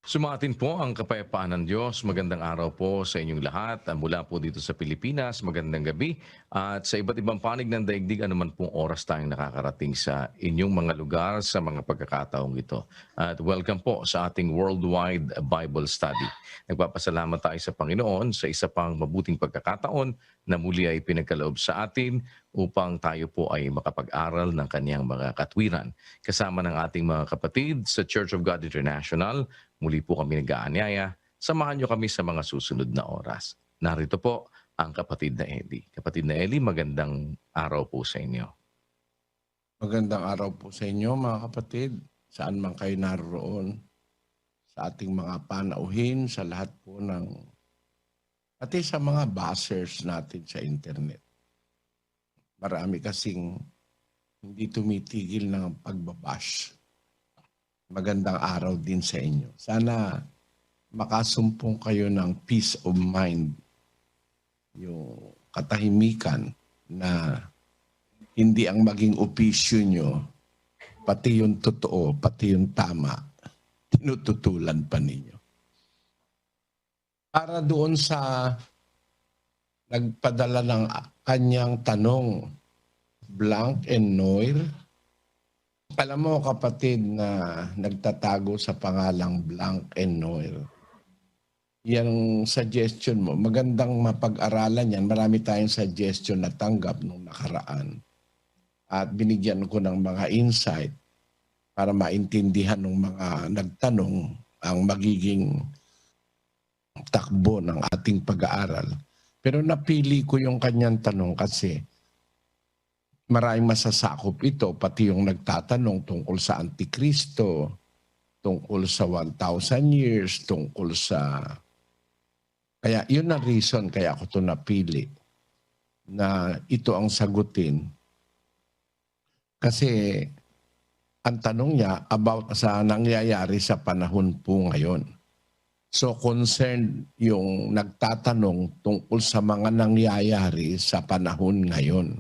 Sumatin po ang kapayapaan ng Diyos. Magandang araw po sa inyong lahat. Mula po dito sa Pilipinas, magandang gabi. At sa iba't ibang panig ng daigdig, anuman pong oras tayong nakakarating sa inyong mga lugar sa mga pagkakataong ito. At welcome po sa ating Worldwide Bible Study. Nagpapasalamat tayo sa Panginoon sa isa pang mabuting pagkakataon na muli ay pinagkaloob sa atin upang tayo po ay makapag-aral ng kaniyang mga katwiran. Kasama ng ating mga kapatid sa Church of God International, muli po kami nag-aanyaya. Samahan niyo kami sa mga susunod na oras. Narito po ang kapatid na Eli. Kapatid na Eli, magandang araw po sa inyo. Magandang araw po sa inyo mga kapatid, saan man kayo naroon, sa ating mga panauhin, sa lahat po pati sa mga bashers natin sa internet. Marami kasing hindi tumitigil ng pagbabash. Magandang araw din sa inyo. Sana makasumpong kayo ng peace of mind, yung katahimikan na hindi ang maging opisyo nyo, pati yung totoo, pati yung tama, tinututulan pa ninyo. Para doon sa nagpadala ng kanyang tanong, Blank and Noir, alam mo kapatid na nagtatago sa pangalang Blank and Noir, yung suggestion mo, magandang mapag-aralan yan. Marami tayong suggestion na tanggap nung nakaraan. At binigyan ko ng mga insight para maintindihan ng mga nagtanong ang magiging takbo ng ating pag-aaral. Pero napili ko yung kanyang tanong kasi maraming masasakop ito, pati yung nagtatanong tungkol sa Antikristo, tungkol sa 1,000 years, tungkol sa... Kaya yun ang reason kaya ako ito napili na ito ang sagutin. Kasi ang tanong niya about sa nangyayari sa panahon po ngayon. So concerned yung nagtatanong tungkol sa mga nangyayari sa panahon ngayon.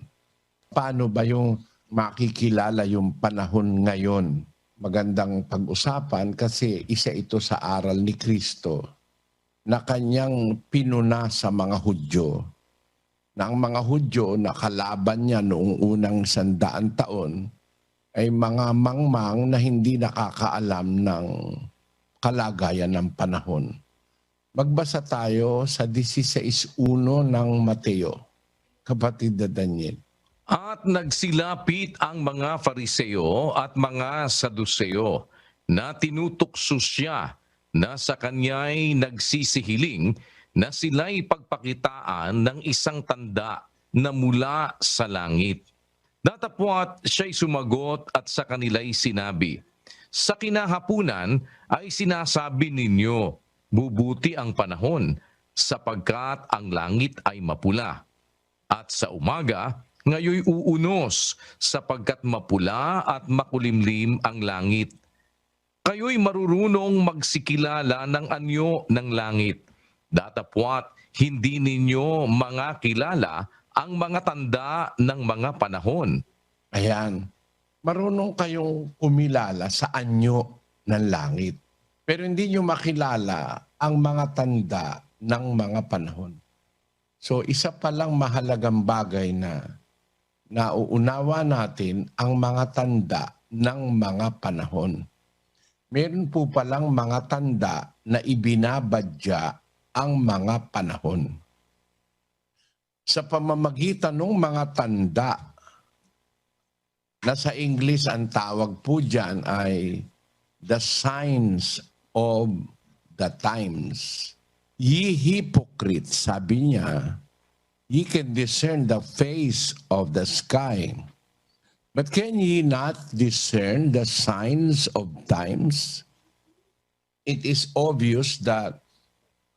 Paano ba yung makikilala yung panahon ngayon? Magandang pag-usapan kasi isa ito sa aral ni Kristo na kanyang pinuna sa mga Hudyo. Na ang mga Hudyo na kalaban niya noong unang 100 taon ay mga mangmang na hindi nakakaalam ng kalagayan ng panahon. Magbasa tayo sa 16:1 ng Mateo, kapatid na Daniel. At nagsilapit ang mga Fariseo at mga Saduseo na tinutukso siya na sa kanya'y nagsisihiling na sila'y pagpakitaan ng isang tanda na mula sa langit. Datapwat siya'y sumagot at sa kanila'y sinabi, sa kinahapunan ay sinasabi ninyo, bubuti ang panahon sapagkat ang langit ay mapula. At sa umaga, ngayoy uunos sapagkat mapula at makulimlim ang langit. Kayo'y marurunong magsikilala ng anyo ng langit. Datapwat hindi ninyo mga kilala ang mga tanda ng mga panahon. Ayan, marunong kayong kumilala sa anyo ng langit. Pero hindi nyo makilala ang mga tanda ng mga panahon. So isa palang mahalagang bagay na nauunawa natin ang mga tanda ng mga panahon. Meron po palang mga tanda na ibinabadya ang mga panahon. Sa pamamagitan ng mga tanda, na sa English ang tawag po dyan ay the signs of the times. Ye hypocrites, sabi niya, ye can discern the face of the sky. But can ye not discern the signs of times? It is obvious that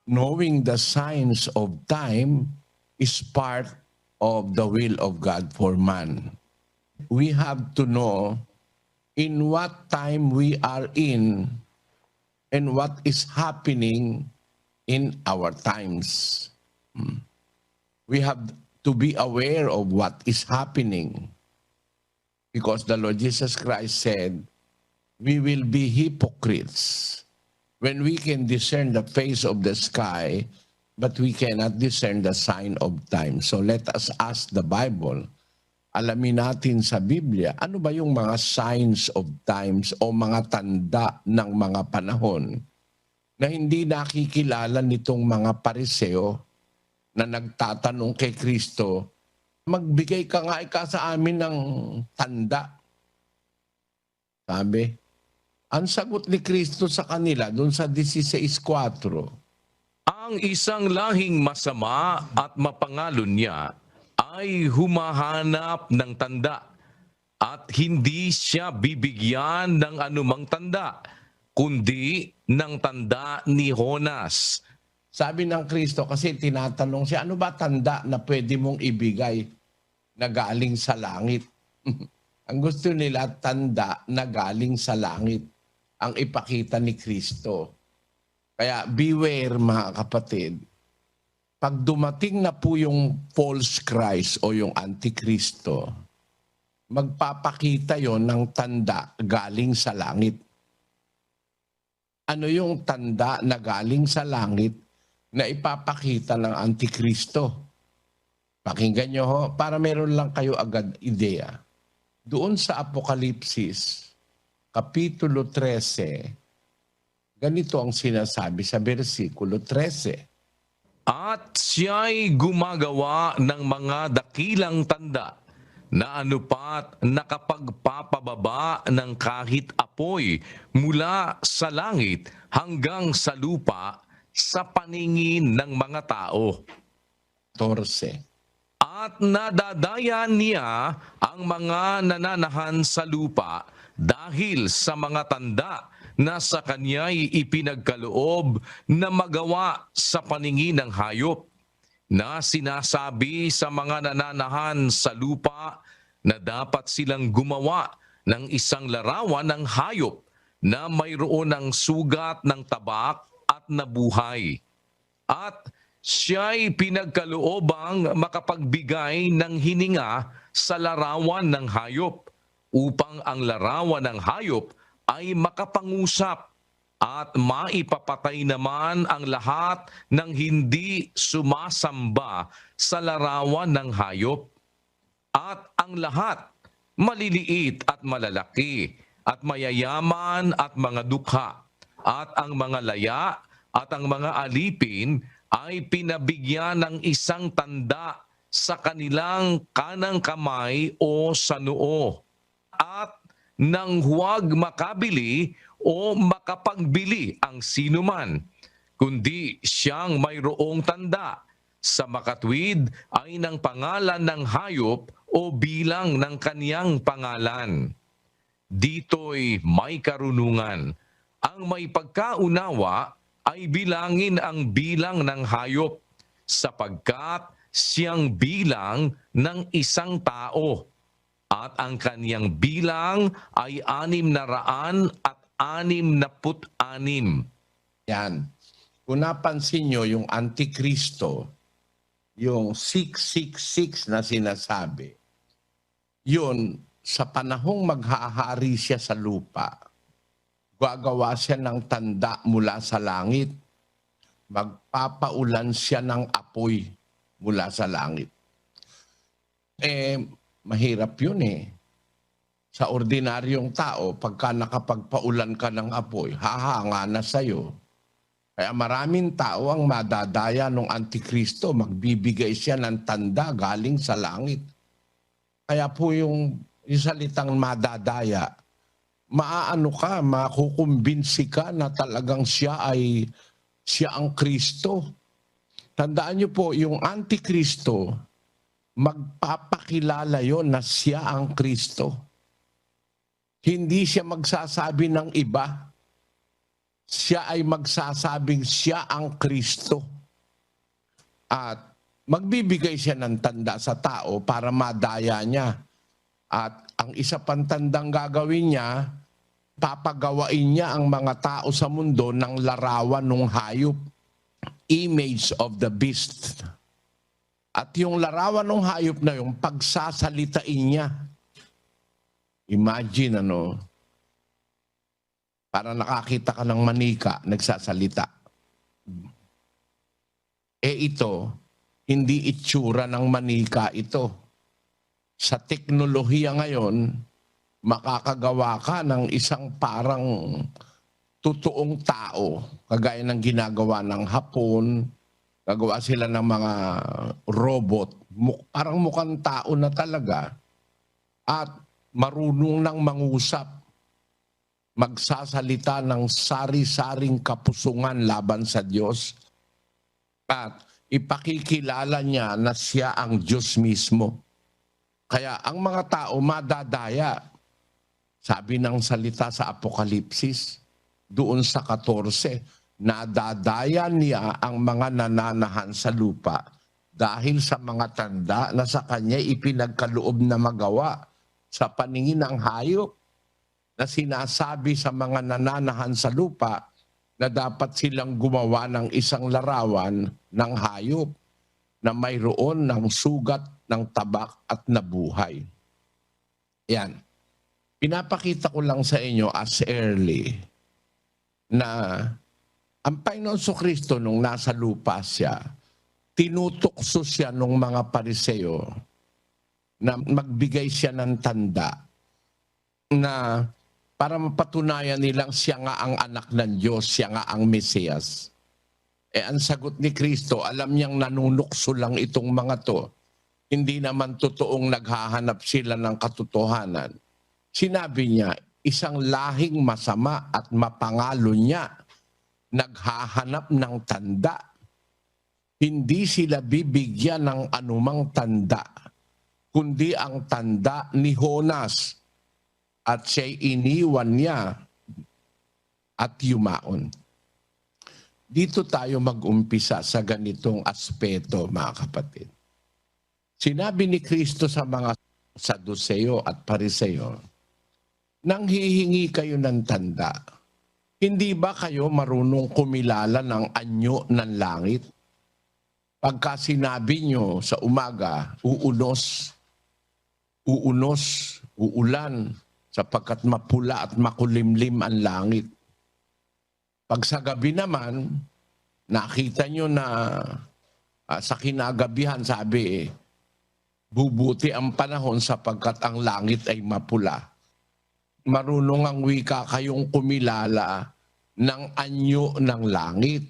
knowing the signs of time is part of the will of God for man. We have to know in what time we are in and what is happening in our times. We have to be aware of what is happening because the Lord Jesus Christ said, we will be hypocrites when we can discern the face of the sky, but we cannot discern the sign of time. So let us ask the Bible. Alamin natin sa Biblia, ano ba yung mga signs of times o mga tanda ng mga panahon na hindi nakikilala nitong mga pariseo na nagtatanong kay Kristo, magbigay ka nga ika sa amin ng tanda. Sabi, ang sagot ni Kristo sa kanila doon sa 16:4, Ang isang lahing masama at mapangalon niya ay humahanap ng tanda at hindi siya bibigyan ng anumang tanda, kundi ng tanda ni Jonas. sabi ng Kristo kasi tinatanong siya, ano ba tanda na pwede mong ibigay na galing sa langit? Ang gusto nila, tanda na galing sa langit ang ipakita ni Kristo. Kaya beware mga kapatid, pag dumating na po yung false Christ o yung Antikristo, magpapakita yon ng tanda galing sa langit. Ano yung tanda na galing sa langit na ipapakita ng Antikristo? Pakinggan nyo ho, para meron lang kayo agad ideya. Doon sa Apokalipsis, Kapitulo 13, ganito ang sinasabi sa versikulo 13. At siya'y gumagawa ng mga dakilang tanda na anupat nakapagpapababa ng kahit apoy mula sa langit hanggang sa lupa sa paningin ng mga tao. 14. At nadadaya niya ang mga nananahan sa lupa dahil sa mga tanda na sa kanya'y ipinagkaloob na magawa sa paningin ng hayop, na sinasabi sa mga nananahan sa lupa na dapat silang gumawa ng isang larawan ng hayop na mayroon ng sugat ng tabak at nabuhay. At siya'y pinagkaloobang makapagbigay ng hininga sa larawan ng hayop upang ang larawan ng hayop ay makapangusap at maipapatay naman ang lahat ng hindi sumasamba sa larawan ng hayop. At ang lahat, maliliit at malalaki, at mayayaman at mga dukha, at ang mga laya at ang mga alipin ay pinabigyan ng isang tanda sa kanilang kanang kamay o sa noo, at nang huwag makabili o makapagbili ang sinuman, kundi siyang mayroong tanda sa makatwid ay ng pangalan ng hayop o bilang ng kaniyang pangalan. Dito'y may karunungan. Ang may pagkaunawa ay bilangin ang bilang ng hayop, sapagkat siyang bilang ng isang tao, at ang kaniyang bilang ay 666. Yan. Kung napansin nyo yung Antikristo, yung 666 na sinasabi, yun, sa panahong maghahari siya sa lupa, gagawa siya ng tanda mula sa langit. Magpapaulan siya ng apoy mula sa langit. Mahirap yun eh. Sa ordinaryong tao, pagka nakapagpaulan ka ng apoy, hahanga na sa'yo. Kaya maraming tao ang madadaya ng Antikristo, magbibigay siya ng tanda galing sa langit. Kaya po yung salitang madadaya, maaano ka, makukumbinsi ka na talagang siya ang Kristo. Tandaan niyo po, yung Antikristo, magpapakilala yon na siya ang Kristo. Hindi siya magsasabi ng iba. Siya ay magsasabing siya ang Kristo. At magbibigay siya ng tanda sa tao para madaya niya. At ang isa pang tandang gagawin niya, papagawain niya ang mga tao sa mundo ng larawan ng hayop. Image of the beast. At yung larawan ng hayop na yung pagsasalitain niya. Imagine Para nakakita ka ng manika, nagsasalita. Ito, hindi itsura ng manika ito. Sa teknolohiya ngayon, makakagawa ka ng isang parang totoong tao, kagaya ng ginagawa ng Hapon, gagawa sila ng mga robot, parang mukhang tao na talaga, at marunong nang mangusap, magsasalita ng sari-saring kapusungan laban sa Diyos, at ipakikilala niya na siya ang Diyos mismo. Kaya ang mga tao madadaya. Sabi ng salita sa Apokalipsis, doon sa 14, nadadaya niya ang mga nananahan sa lupa dahil sa mga tanda na sa kanya ipinagkaloob na magawa sa paningin ng hayop, na sinasabi sa mga nananahan sa lupa na dapat silang gumawa ng isang larawan ng hayop na mayroon ng sugat ng tabak at nabuhay. Yan. Pinapakita ko lang sa inyo as early na ang Panginoon Kristo nung nasa lupa siya, tinutukso siya ng mga Pariseo na magbigay siya ng tanda na para mapatunayan nilang siya nga ang anak ng Diyos, siya nga ang Mesiyas. Ang sagot ni Kristo, alam niyang nanunukso lang itong mga to. Hindi naman totoong naghahanap sila ng katotohanan. Sinabi niya, isang lahing masama at mapangalo niya, naghahanap ng tanda. Hindi sila bibigyan ng anumang tanda, kundi ang tanda ni Jonas, at siya'y iniwan niya at yumaon. Dito tayo mag-umpisa sa ganitong aspeto, mga kapatid. Sinabi ni Kristo sa mga Saduseo at Pariseo, nang hihingi kayo ng tanda, hindi ba kayo marunong kumilala ng anyo ng langit? Pagka sinabi nyo sa umaga, uunos, uulan, sapagkat mapula at makulimlim ang langit. Pag sa gabi naman, nakita nyo na sa kinagabihan, sabi, bubuti ang panahon sapagkat ang langit ay mapula. Marunong ang wika kayong kumilala ng anyo ng langit.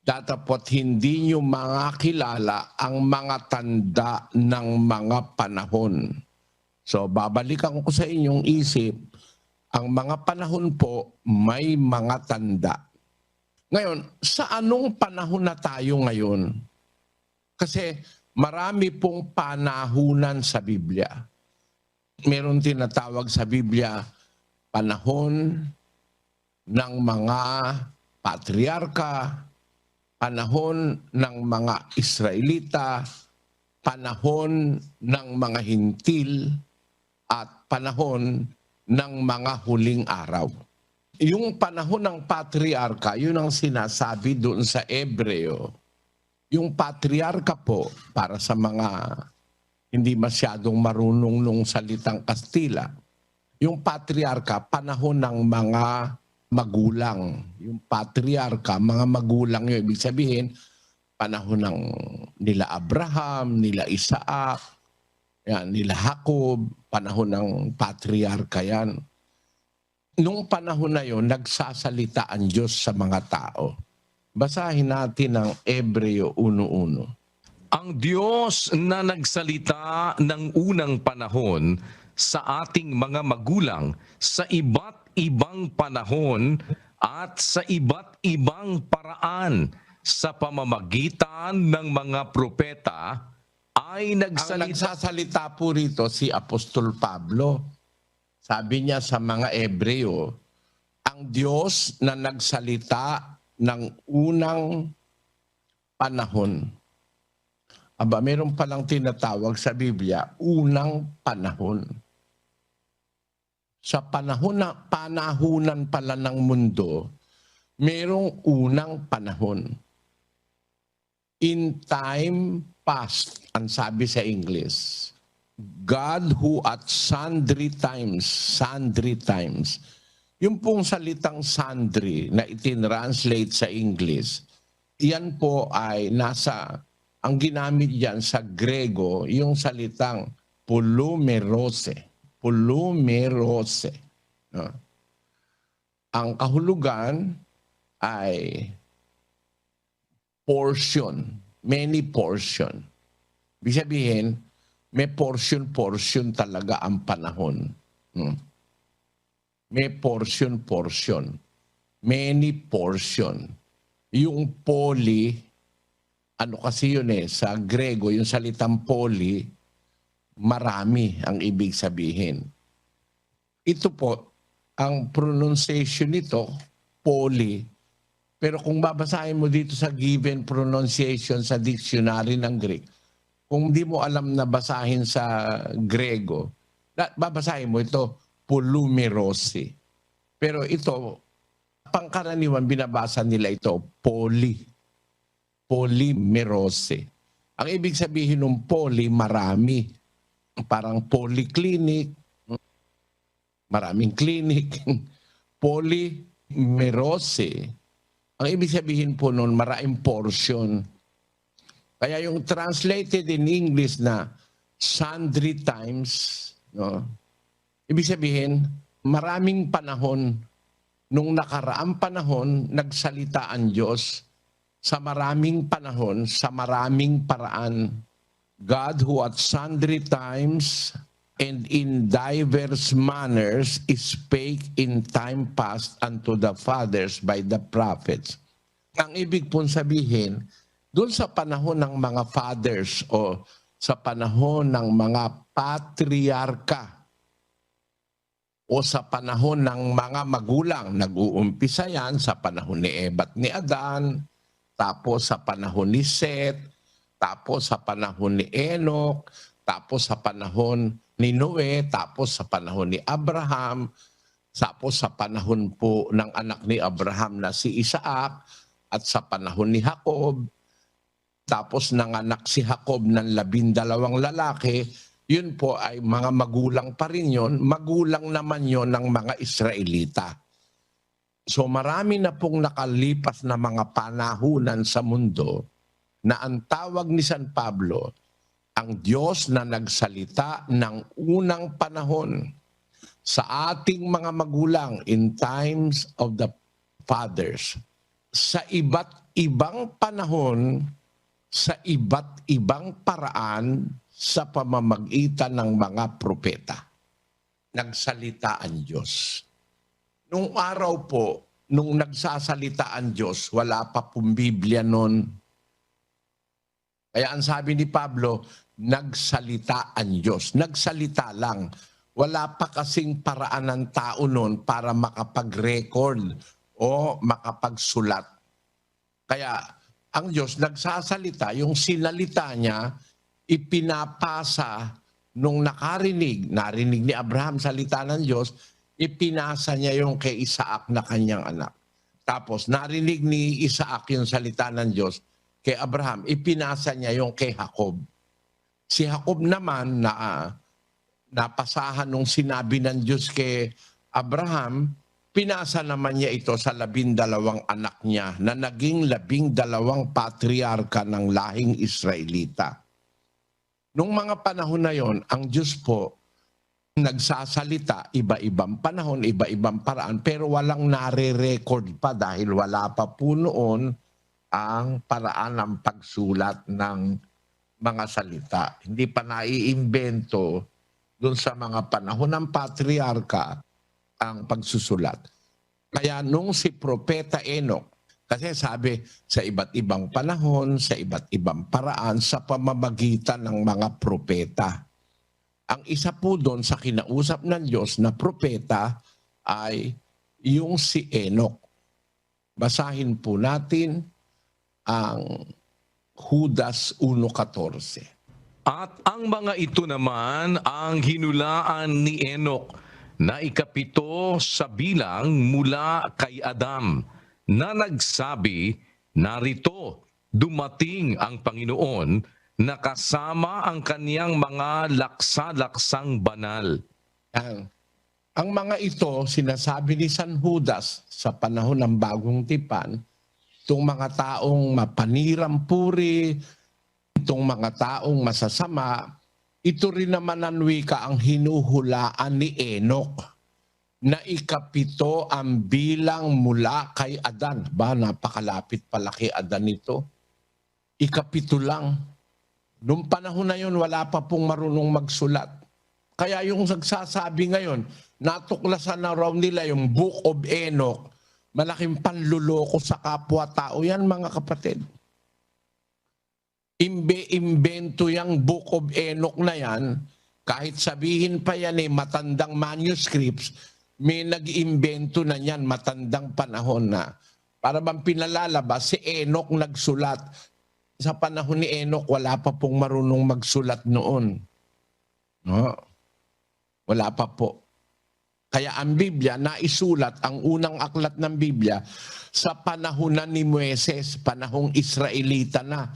Datapot hindi nyo makakilala ang mga tanda ng mga panahon. So babalikan ko sa inyong isip, ang mga panahon po may mga tanda. Ngayon, sa anong panahon na tayo ngayon? Kasi marami pong panahunan sa Biblia. Meron tinatawag sa Biblia, panahon ng mga patriarka, panahon ng mga Israelita, panahon ng mga Hintil, at panahon ng mga huling araw. Yung panahon ng patriarka, yun ang sinasabi doon sa Hebreo. Yung patriarka po, para sa mga hindi masyadong marunong nung salitang Kastila, yung patriarka, panahon ng mga magulang. Yung patriarka, mga magulang yun. Ibig sabihin, panahon ng nila Abraham, nila Isaac, yan, nila Jacob, panahon ng patriarka yan. Nung panahon na yon, nagsasalita ang Diyos sa mga tao. Basahin natin ang Hebreo 1:1. Ang Diyos na nagsalita ng unang panahon sa ating mga magulang sa iba't ibang panahon at sa iba't ibang paraan sa pamamagitan ng mga propeta ay Ang nagsalita. nagsasalita po rito si Apostol Pablo. Sabi niya sa mga Hebreo, ang Diyos na nagsalita ng unang panahon. Aba, meron palang tinatawag sa Biblia, unang panahon. Sa panahon na panahunan pala ng mundo, merong unang panahon. In time past, ang sabi sa English, God who at sundry times, Yung pong salitang sundry na itinranslate sa English, yan po ay ang ginamit yan sa Grego, yung salitang polumerose. Polumerose. No? Ang kahulugan ay portion, many portion. Ibig sabihin, may portion talaga ang panahon. May portion. Many portion. Yung poly, ano kasi yun sa Grego, yung salitang poly, marami ang ibig sabihin. Ito po, ang pronunciation nito, poly. Pero kung babasahin mo dito sa given pronunciation sa dictionary ng Greek, kung di mo alam na basahin sa Grego, babasahin mo ito, polumerosi. Pero ito, pangkaraniwan binabasa nila ito, polymerose. Ang ibig sabihin ng poly, marami. Parang polyclinic, maraming clinic. Polymerose. Ang ibig sabihin po nun, maraming portion. Kaya yung translated in English na sundry times, no? Ibig sabihin, maraming panahon, nung nakaraang panahon, nagsalita ang Diyos sa maraming panahon, sa maraming paraan. God who at sundry times and in diverse manners spake in time past unto the fathers by the prophets. Ang ibig pong sabihin, doon sa panahon ng mga fathers o sa panahon ng mga patriarka o sa panahon ng mga magulang, nag-uumpisa yan sa panahon ni Eva at ni Adan, tapos sa panahon ni Seth, tapos sa panahon ni Enoch, tapos sa panahon ni Noe, tapos sa panahon ni Abraham, tapos sa panahon po ng anak ni Abraham na si Isaac, at sa panahon ni Jacob, tapos nanganak si Jacob ng 12 lalaki, yun po ay mga magulang pa rin yun, magulang naman yun ng mga Israelita. So marami na pong nakalipas na mga panahunan sa mundo na ang tawag ni San Pablo, ang Diyos na nagsalita ng unang panahon sa ating mga magulang in times of the fathers, sa iba't ibang panahon, sa iba't ibang paraan sa pamamagitan ng mga propeta. Nagsalita ang Diyos. Nung araw po, nung nagsasalita ang Diyos, wala pa pong Biblia noon. Kaya ang sabi ni Pablo, nagsalita ang Diyos. Nagsalita lang. Wala pa kasing paraan ng tao noon para makapag-record o makapagsulat. Kaya ang Diyos nagsasalita, yung sinalita niya, ipinapasa nung narinig ni Abraham salita ng Diyos, ipinasa niya yung kay Isaac na kanyang anak. Tapos narinig ni Isaac yung salita ng Diyos kay Abraham, ipinasa niya yung kay Jacob. Si Jacob naman na napasahan nung sinabi ng Diyos kay Abraham, pinasa naman niya ito sa 12 anak niya na naging 12 patriarka ng lahing Israelita. Nung mga panahon na yon, ang Diyos po nagsasalita, iba-ibang panahon, iba-ibang paraan, pero walang nare-record pa dahil wala pa po noon ang paraan ng pagsulat ng mga salita. Hindi pa naiimbento doon sa mga panahon ng patriarka ang pagsusulat. Kaya nung si Propeta Enoch, kasi sabi sa iba't ibang panahon, sa iba't ibang paraan, sa pamamagitan ng mga propeta. Ang isa po doon sa kinausap ng Diyos na propeta ay yung si Enoch. Basahin po natin ang Judas 1:14. At ang mga ito naman ang hinulaan ni Enoch na ikapito sa bilang mula kay Adam, na nagsabi, narito, dumating ang Panginoon na kasama ang kaniyang mga laksa-laksang banal. Ang mga ito, sinasabi ni San Judas sa panahon ng Bagong Tipan, itong mga taong mapanirampuri, itong mga taong masasama, ito rin naman ang wika ang hinuhulaan ni Enoch na ikapito ang bilang mula kay Adan. Ba, napakalapit pala kay Adan ito. Ikapito lang. Noong panahon na yun, wala pa pong marunong magsulat. Kaya yung nagsasabi ngayon, natuklasan na raw nila yung Book of Enoch, malaking panluloko sa kapwa-tao yan, mga kapatid. Imbento yung Book of Enoch na yan, kahit sabihin pa yan matandang manuscripts, may nag-imbento na yan matandang panahon na. Para bang pinalalabas, si Enoch nagsulat. Sa panahon ni Enoch, wala pa pong marunong magsulat noon. No? Wala pa po. Kaya ang Biblia, naisulat, ang unang aklat ng Biblia, sa panahon na ni Moises, panahong Israelita na.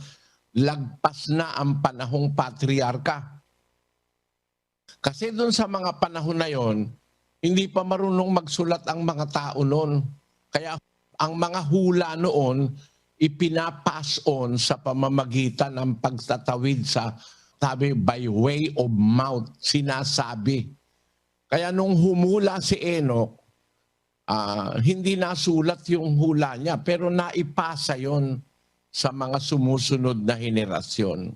Lagpas na ang panahong patriarka. Kasi doon sa mga panahon na yon, hindi pa marunong magsulat ang mga tao noon. Kaya ang mga hula noon, ipinapass on sa pamamagitan ng pagtatawid sa, sabi, by way of mouth, sinasabi. Kaya nung humula si Enoch, hindi nasulat yung hula niya, pero naipasa yon sa mga sumusunod na henerasyon.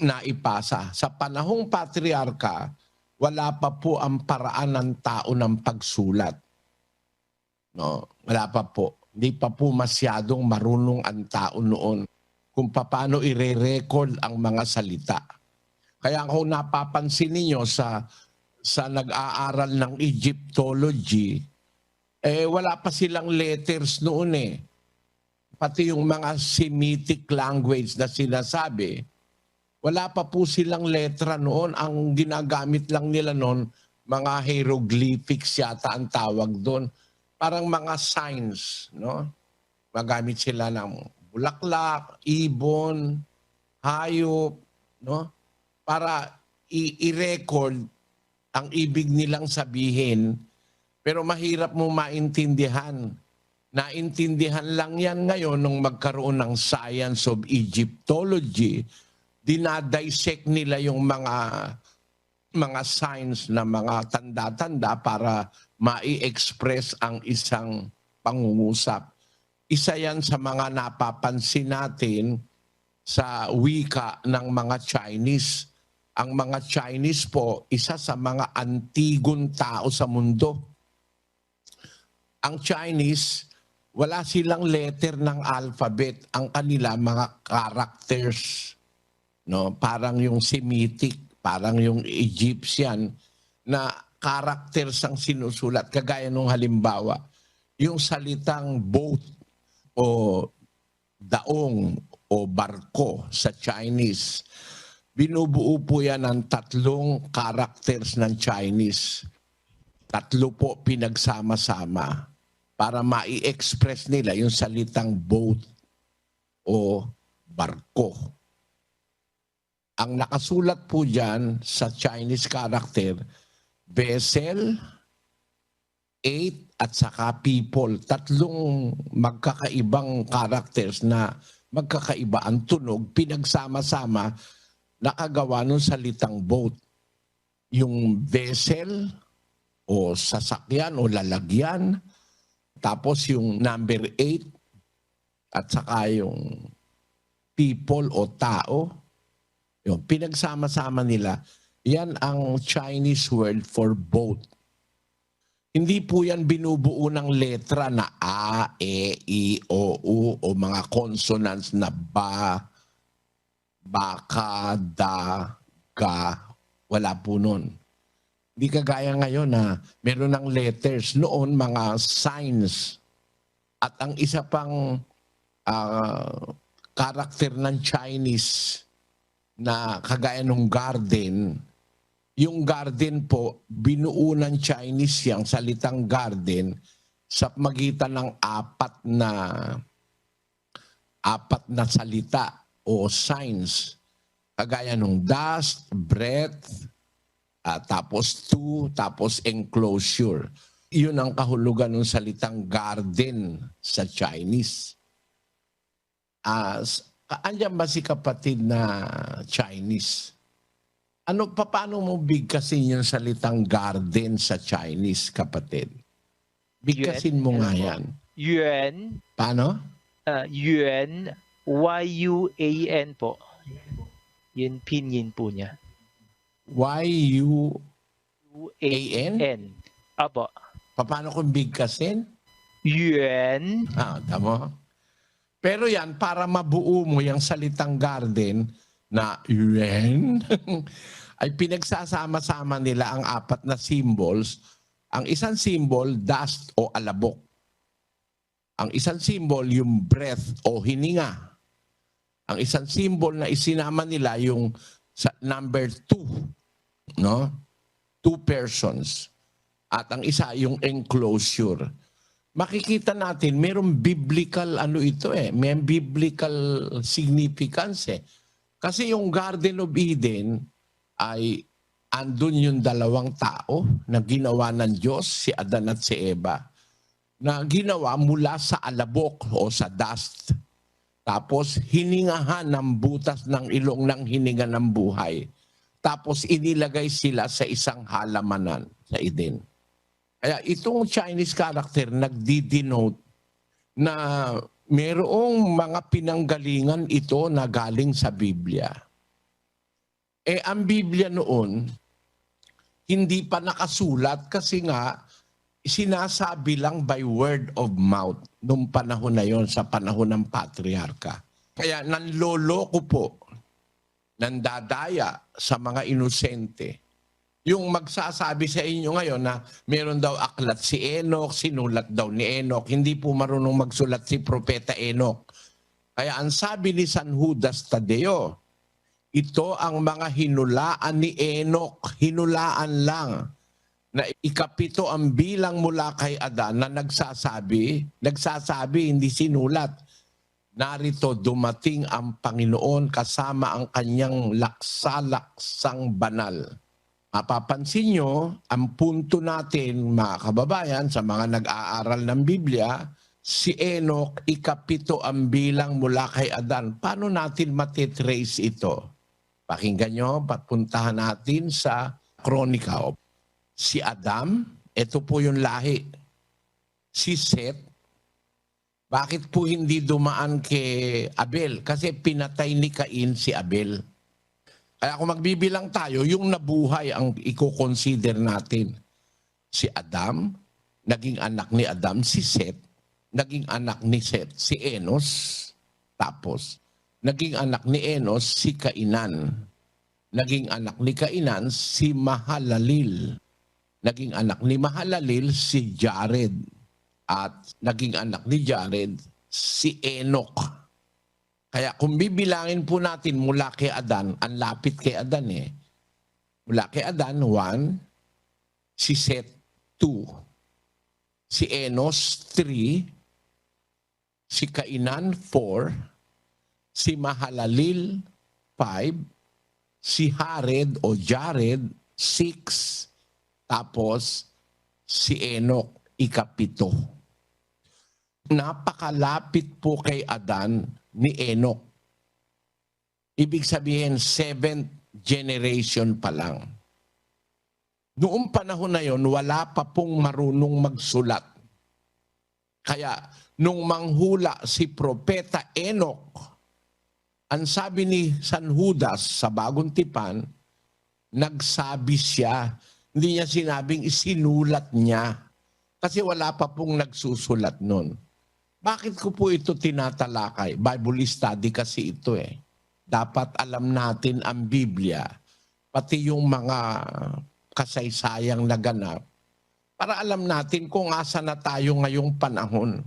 Naipasa. Sa panahong patriarka, wala pa po ang paraan ng tao ng pagsulat. No, wala pa po. Hindi pa po masyadong marunong ang tao noon kung paano ire-record ang mga salita. Kaya kung napapansin niyo sa nag-aaral ng Egyptology, wala pa silang letters noon Pati yung mga Semitic language na sinasabi, wala pa po silang letra noon. Ang ginagamit lang nila noon, mga hieroglyphics yata ang tawag doon. Parang mga signs, no? Magamit sila ng bulaklak, ibon, hayop, no? Para i-record ang ibig nilang sabihin, pero mahirap mo maintindihan. Naintindihan lang yan ngayon nung magkaroon ng science of Egyptology. Dinadissect nila yung mga signs na mga tanda-tanda para mai-express ang isang pangungusap. Isa yan sa mga napapansin natin sa wika ng mga Chinese. Ang mga Chinese po, isa sa mga antigong tao sa mundo. Ang Chinese, wala silang letter ng alphabet. Ang kanila, mga characters. No? Parang yung Semitic, parang yung Egyptian, na characters ang sinusulat. Kagaya nung halimbawa, yung salitang boat o daong o barko sa Chinese, binubuo po yan ng 3 characters ng Chinese. 3 po pinagsama-sama para mai-express nila yung salitang boat o barko. Ang nakasulat po dyan sa Chinese character, vessel, 8 at saka people. 3 magkakaibang characters na magkakaiba ang tunog, pinagsama-sama, nakagawa ng salitang boat. Yung vessel o sasakyan o lalagyan, tapos yung number 8 at saka yung people o tao, yung pinagsama-sama nila, yan ang Chinese word for boat. Hindi po yan binubuo ng letra na A, E, I, O, U o mga consonants na ba, baka, da, ga. Wala po nun. Hindi kagaya ngayon na meron ng letters. Noon, mga signs. At ang isa pang character ng Chinese na kagaya ng garden, yung garden po, binuo ng Chinese yung salitang garden sa magitan ng 4 na salita o signs. Kagaya ng dust, breath, tapos to, tapos enclosure. Yun ang kahulugan ng salitang garden sa Chinese. Andyan ba si kapatid na Chinese? Paano mo bigkasin yung salitang garden sa Chinese, kapatid? Bigkasin mo nga yan. Yuan, Paano? Yuan, Y-U-A-N po. Yun pinyin po niya. Y-U... U-A-N. Apo. Paano kung bigkasin? Yuan, Tama. Pero yan, para mabuo mo yung salitang garden na yuan, ay pinagsasama-sama nila ang apat na symbols. Ang isang symbol, dust o alabok. Ang isang symbol, yung breath o hininga. Ang isang symbol na isinama nila yung number 2, no? 2 persons. At ang isa, yung enclosure. Makikita natin, mayroong biblical may biblical significance eh. Kasi yung Garden of Eden ay andun yung dalawang tao na ginawa ng Diyos, si Adan at si Eva, na ginawa mula sa alabok o sa dust. Tapos hiningahan ng butas ng ilong ng hininga ng buhay. Tapos inilagay sila sa isang halamanan sa Eden. Kaya itong Chinese character nagdi-denote na mayroong mga pinanggalingan ito na galing sa Biblia. Ang Biblia noon, hindi pa nakasulat kasi nga sinasabi lang by word of mouth nung panahon na yon, sa panahon ng patriarka. Kaya nanloloko po, nandadaya sa mga inosente. Yung magsasabi sa inyo ngayon na meron daw aklat si Enoch, sinulat daw ni Enoch, hindi po marunong magsulat si Propeta Enoch. Kaya ang sabi ni San Judas Tadeo, ito ang mga hinulaan ni Enoch, hinulaan lang, na ikapito ang bilang mula kay Adan na nagsasabi, hindi sinulat. Narito dumating ang Panginoon kasama ang kanyang laksa-laksang banal. Mapapansin nyo, ang punto natin mga kababayan sa mga nag-aaral ng Biblia, si Enoch, ikapito ang bilang mula kay Adan. Paano natin matitrace ito? Pakinggan nyo, papuntahan natin sa Kronika. Si Adam, ito po yung lahi. Si Seth, bakit po hindi dumaan kay Abel? Kasi pinatay ni Cain si Abel. Kaya kung magbibilang tayo, yung nabuhay ang i-consider natin. Si Adam, naging anak ni Adam, si Seth, naging anak ni Seth, si Enos, tapos naging anak ni Enos, si Kainan. Naging anak ni Kainan, si Mahalalil. Naging anak ni Mahalalil, si Jared. At naging anak ni Jared, si Enoch. Kaya kung bibilangin po natin mula kay Adan, ang lapit kay Adan eh. Mula kay Adan, 1. Si Seth, 2. Si Enos, 3. Si Kainan, 4. Si Mahalalil, 5. Si Jared o Jared, 6. Tapos, si Enoch, ikapito. Napakalapit po kay Adan ni Enoch. Ibig sabihin, 7th generation pa lang. Noong panahon na yon, wala pa pong marunong magsulat. Kaya, nung manghula si Propeta Enoch, ang sabi ni San Judas sa Bagong Tipan, nagsabi siya, hindi niya sinabing isinulat niya. Kasi wala pa pong nagsusulat nun. Bakit ko po ito tinatalakay? Bible study kasi ito eh. Dapat alam natin ang Biblia, pati yung mga kasaysayang naganap, para alam natin kung asa na tayo ngayong panahon.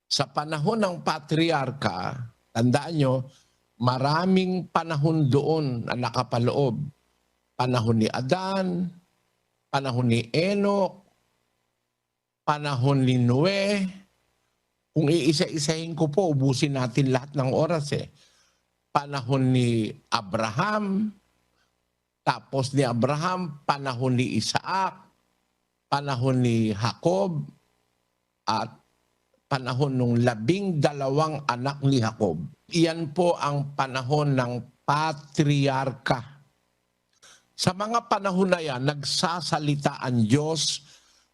Sa panahon ng patriarka, tandaan nyo, maraming panahon doon na nakapaloob. Panahon ni Adan, panahon ni Enoch, panahon ni Noe. Kung iisa-isahin ko po, ubusin natin lahat ng oras eh. Panahon ni Abraham, Tapos ni Abraham, panahon ni Isaac, panahon ni Jacob, at panahon ng 12 anak ni Jacob. Iyan po ang panahon ng patriarka. Sa mga panahon na yan, nagsasalita ang Diyos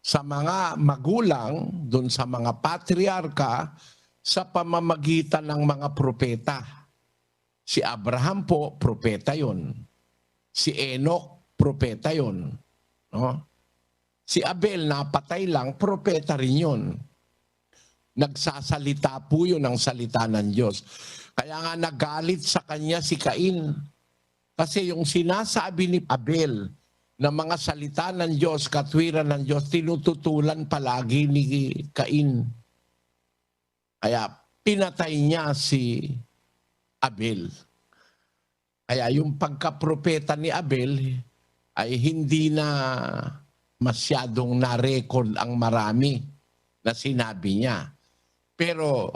sa mga magulang, doon sa mga patriarka, sa pamamagitan ng mga propeta. Si Abraham po, propeta yon. Si Enoch, propeta yon. No? Si Abel, napatay lang, propeta rin yun. Nagsasalita po yun ang salita ng Diyos. Kaya nga nagalit sa kanya si Cain. Kasi yung sinasabi ni Abel na mga salita ng Diyos, katwiran ng Diyos, tinututulan palagi ni Cain. Kaya pinatay niya si Abel. Kaya yung pagkapropeta ni Abel ay hindi na masyadong na-record ang marami na sinabi niya. Pero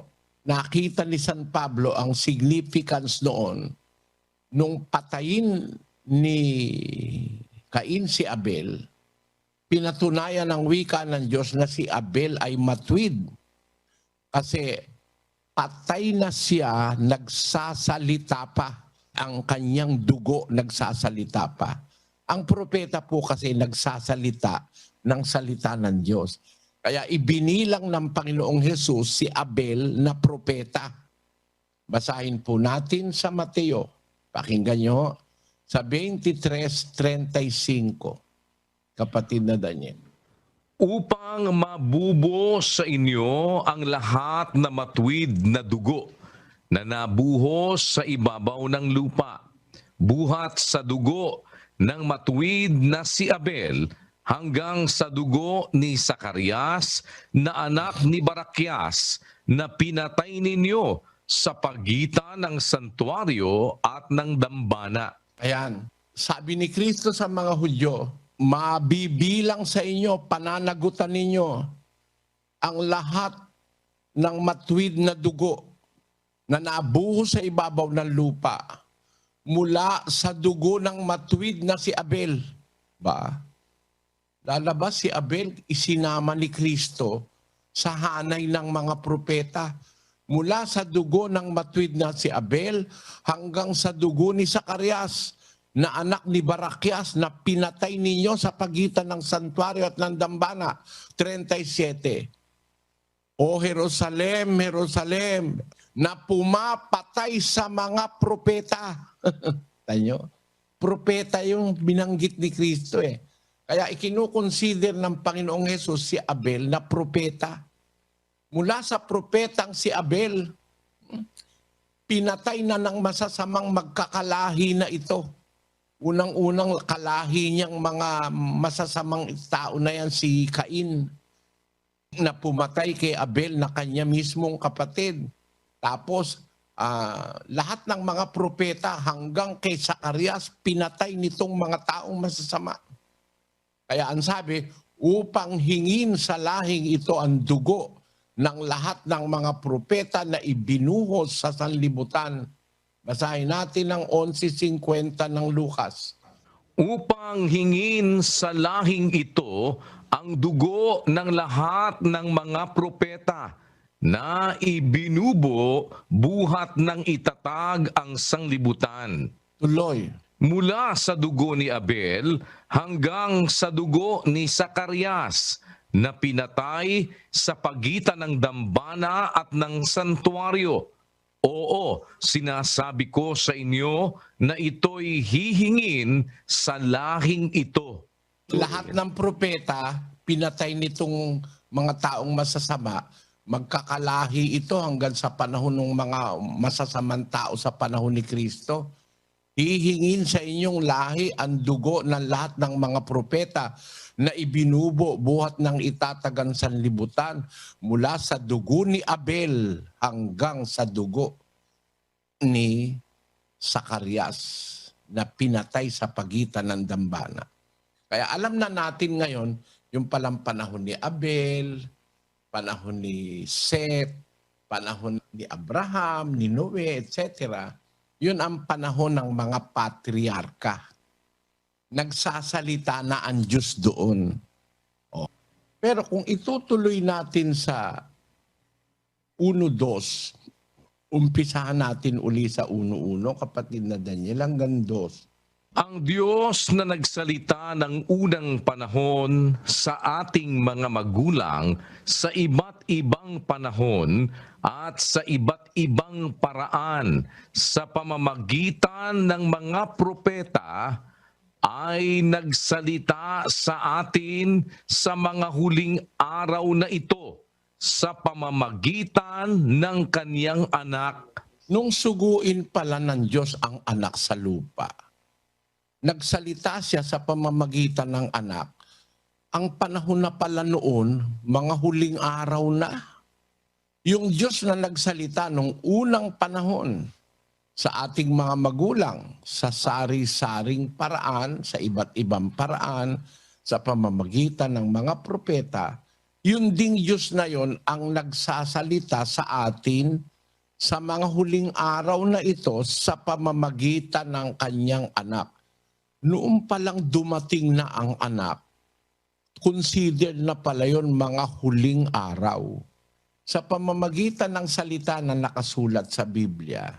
nakita ni San Pablo ang significance noon nung patayin ni Cain si Abel, pinatunayan ng wika ng Diyos na si Abel ay matwid. Kasi patay na siya, nagsasalita pa. Ang kanyang dugo nagsasalita pa. Ang propeta po kasi nagsasalita ng salita ng Diyos. Kaya ibinilang ng Panginoong Hesus si Abel na propeta. Basahin po natin sa Mateo. Pakinggan nyo sa 23:35. Kapatid na Daniel. Upang mabubuhos sa inyo ang lahat na matuwid na dugo na nabuhos sa ibabaw ng lupa, buhat sa dugo ng matuwid na si Abel hanggang sa dugo ni Zacarias na anak ni Barakias na pinatay ninyo sa pagitan ng santuario at ng dambana. Ayan, sabi ni Kristo sa mga Hudyo, mabibilang sa inyo, pananagutan ninyo ang lahat ng matuwid na dugo na nabuhos sa ibabaw ng lupa mula sa dugo ng matuwid na si Abel. Ba? Lalabas si Abel, isinama ni Kristo sa hanay ng mga propeta. Mula sa dugo ng matuwid na si Abel hanggang sa dugo ni Zacarias na anak ni Barakias na pinatay ninyo sa pagitan ng santuario at ng dambana. 37. O Jerusalem, Jerusalem, na pumapatay sa mga propeta. Tanyo, propeta yung binanggit ni Kristo eh. Kaya ikinukonsider ng Panginoong Hesus si Abel na propeta. Mula sa propetang si Abel, pinatay na ng masasamang magkakalahi na ito. Unang-unang kalahi niyang mga masasamang tao na yan si Cain, na pumatay kay Abel na kanya mismong kapatid. Tapos, lahat ng mga propeta hanggang kay Zacarias, pinatay nitong mga taong masasama. Kaya ang sabi, upang hingin sa lahing ito ang dugo ng lahat ng mga propeta na ibinuhos sa sanlibutan. Basahin natin ang 11:50 ng Lucas. Upang hingin sa lahing ito ang dugo ng lahat ng mga propeta na ibinubo buhat ng itatag ang sanglibutan. Tuloy. Mula sa dugo ni Abel hanggang sa dugo ni Zacarias na pinatay sa pagitan ng dambana at ng santuario. Oo, sinasabi ko sa inyo na ito'y hihingin sa lahing ito. Lahat ng propeta, pinatay nitong mga taong masasama, magkakalahi ito hanggang sa panahon ng mga masasamang tao sa panahon ni Kristo. Hihingin sa inyong lahi ang dugo ng lahat ng mga propeta na ibinubo buhat ng itatagang sanlibutan mula sa dugo ni Abel hanggang sa dugo ni Zacarias na pinatay sa pagitan ng dambana. Kaya alam na natin ngayon yung palang panahon ni Abel, panahon ni Seth, panahon ni Abraham, ni Noe, etc. Yun ang panahon ng mga patriarka. nagsasalita na ang Diyos doon. O. Pero kung itutuloy natin sa 1:2, umpisahan natin uli sa 1:1, kapatid na Daniel, hanggang 2. Ang Diyos na nagsalita ng unang panahon sa ating mga magulang sa iba't ibang panahon at sa iba't ibang paraan sa pamamagitan ng mga propeta ay nagsalita sa atin sa mga huling araw na ito sa pamamagitan ng kaniyang anak. Nung suguin pala ng Diyos ang anak sa lupa, nagsalita siya sa pamamagitan ng anak. Ang panahon na pala noon, mga huling araw na. Yung Diyos na nagsalita nung unang panahon sa ating mga magulang, sa sari-saring paraan, sa iba't ibang paraan, sa pamamagitan ng mga propeta, yun ding Diyos na yon ang nagsasalita sa atin sa mga huling araw na ito sa pamamagitan ng kanyang anak. Noon palang dumating na ang anak, consider na pala yun mga huling araw. Sa pamamagitan ng salita na nakasulat sa Biblia,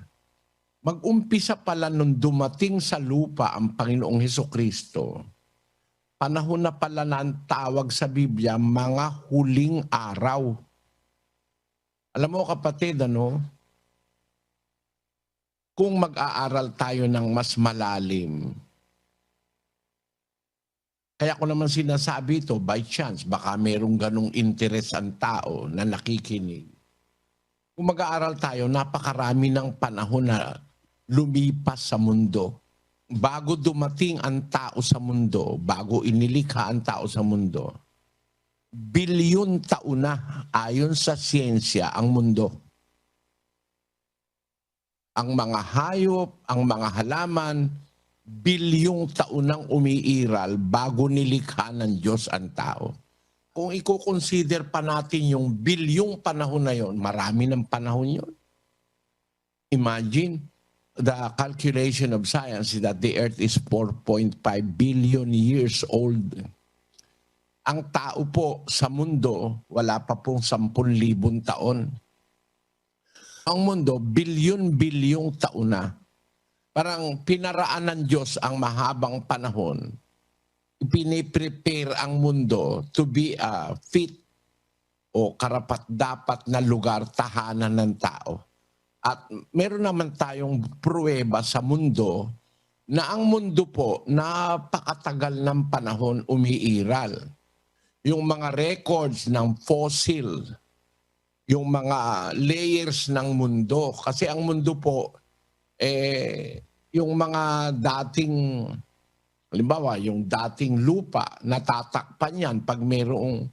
mag-umpisa pala nung dumating sa lupa ang Panginoong Hesukristo, panahon na pala na ang tawag sa Biblia, mga huling araw. Alam mo kapatid, kung mag-aaral tayo ng mas malalim, kaya ko naman sinasabi ito, by chance, baka merong ganong interes ang tao na nakikinig. Kung mag-aaral tayo, napakarami ng panahon na lumipas sa mundo. Bago dumating ang tao sa mundo, bago inilikha ang tao sa mundo, bilyon taon na ayon sa siyensya ang mundo. Ang mga hayop, ang mga halaman, bilyong taon nang umiiral bago nilikha ng Diyos ang tao. Kung i-consider pa natin yung bilyong panahon na yon, marami ng panahon yon. Imagine, the calculation of science is that the earth is 4.5 billion years old. Ang tao po sa mundo, wala pa pong 10,000 taon. Ang mundo, bilyon-bilyong taon na. Parang pinaraan ng Diyos ang mahabang panahon. Piniprepare ang mundo to be a fit o karapat-dapat na lugar tahanan ng tao. At meron naman tayong pruweba sa mundo na ang mundo po napakatagal ng panahon umiiral. Yung mga records ng fossil, yung mga layers ng mundo. Kasi ang mundo po, yung mga dating, halimbawa, yung dating lupa, natatakpan yan. Pag mayroong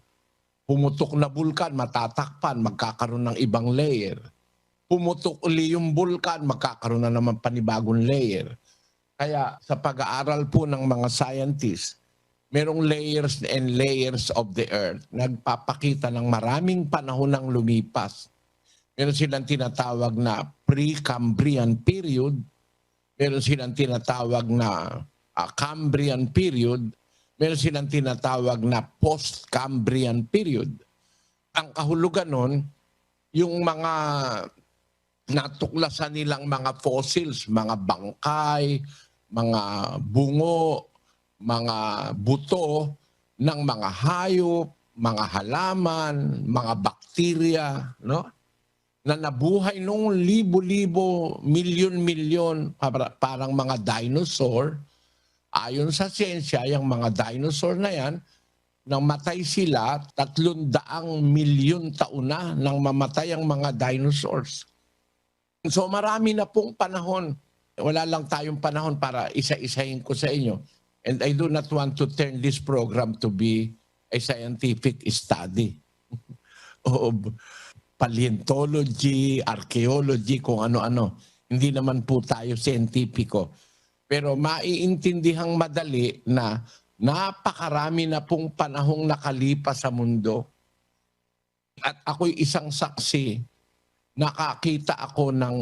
pumutok na bulkan, matatakpan, magkakaroon ng ibang layer. Pumutok uli yung bulkan, magkakaroon na naman panibagong layer. Kaya sa pag-aaral po ng mga scientists, merong layers and layers of the earth. Nagpapakita ng maraming panahon ng lumipas. Meron silang tinatawag na pre-Cambrian period. Meron silang tinatawag na Cambrian period. Meron silang tinatawag na post-Cambrian period. Ang kahulugan nun, yung mga natuklasan nilang mga fossils, mga bangkay, mga bungo, mga buto ng mga hayop, mga halaman, mga bakterya, no? Na nabuhay nung libo-libo, milyon-milyon, parang mga dinosaur. Ayon sa siyensya, yung mga dinosaur na yan, nang matay sila, 300 milyon taon na nang mamatay ang mga dinosaurs. So marami na pong panahon. Wala lang tayong panahon para isa-isahin ko sa inyo. And I do not want to turn this program to be a scientific study of paleontology, archaeology, kung ano-ano. Hindi naman po tayo siyentipiko. Pero maiintindihang madali na napakarami na pong panahong nakalipas sa mundo. At ako'y isang saksi. Nakakita ako ng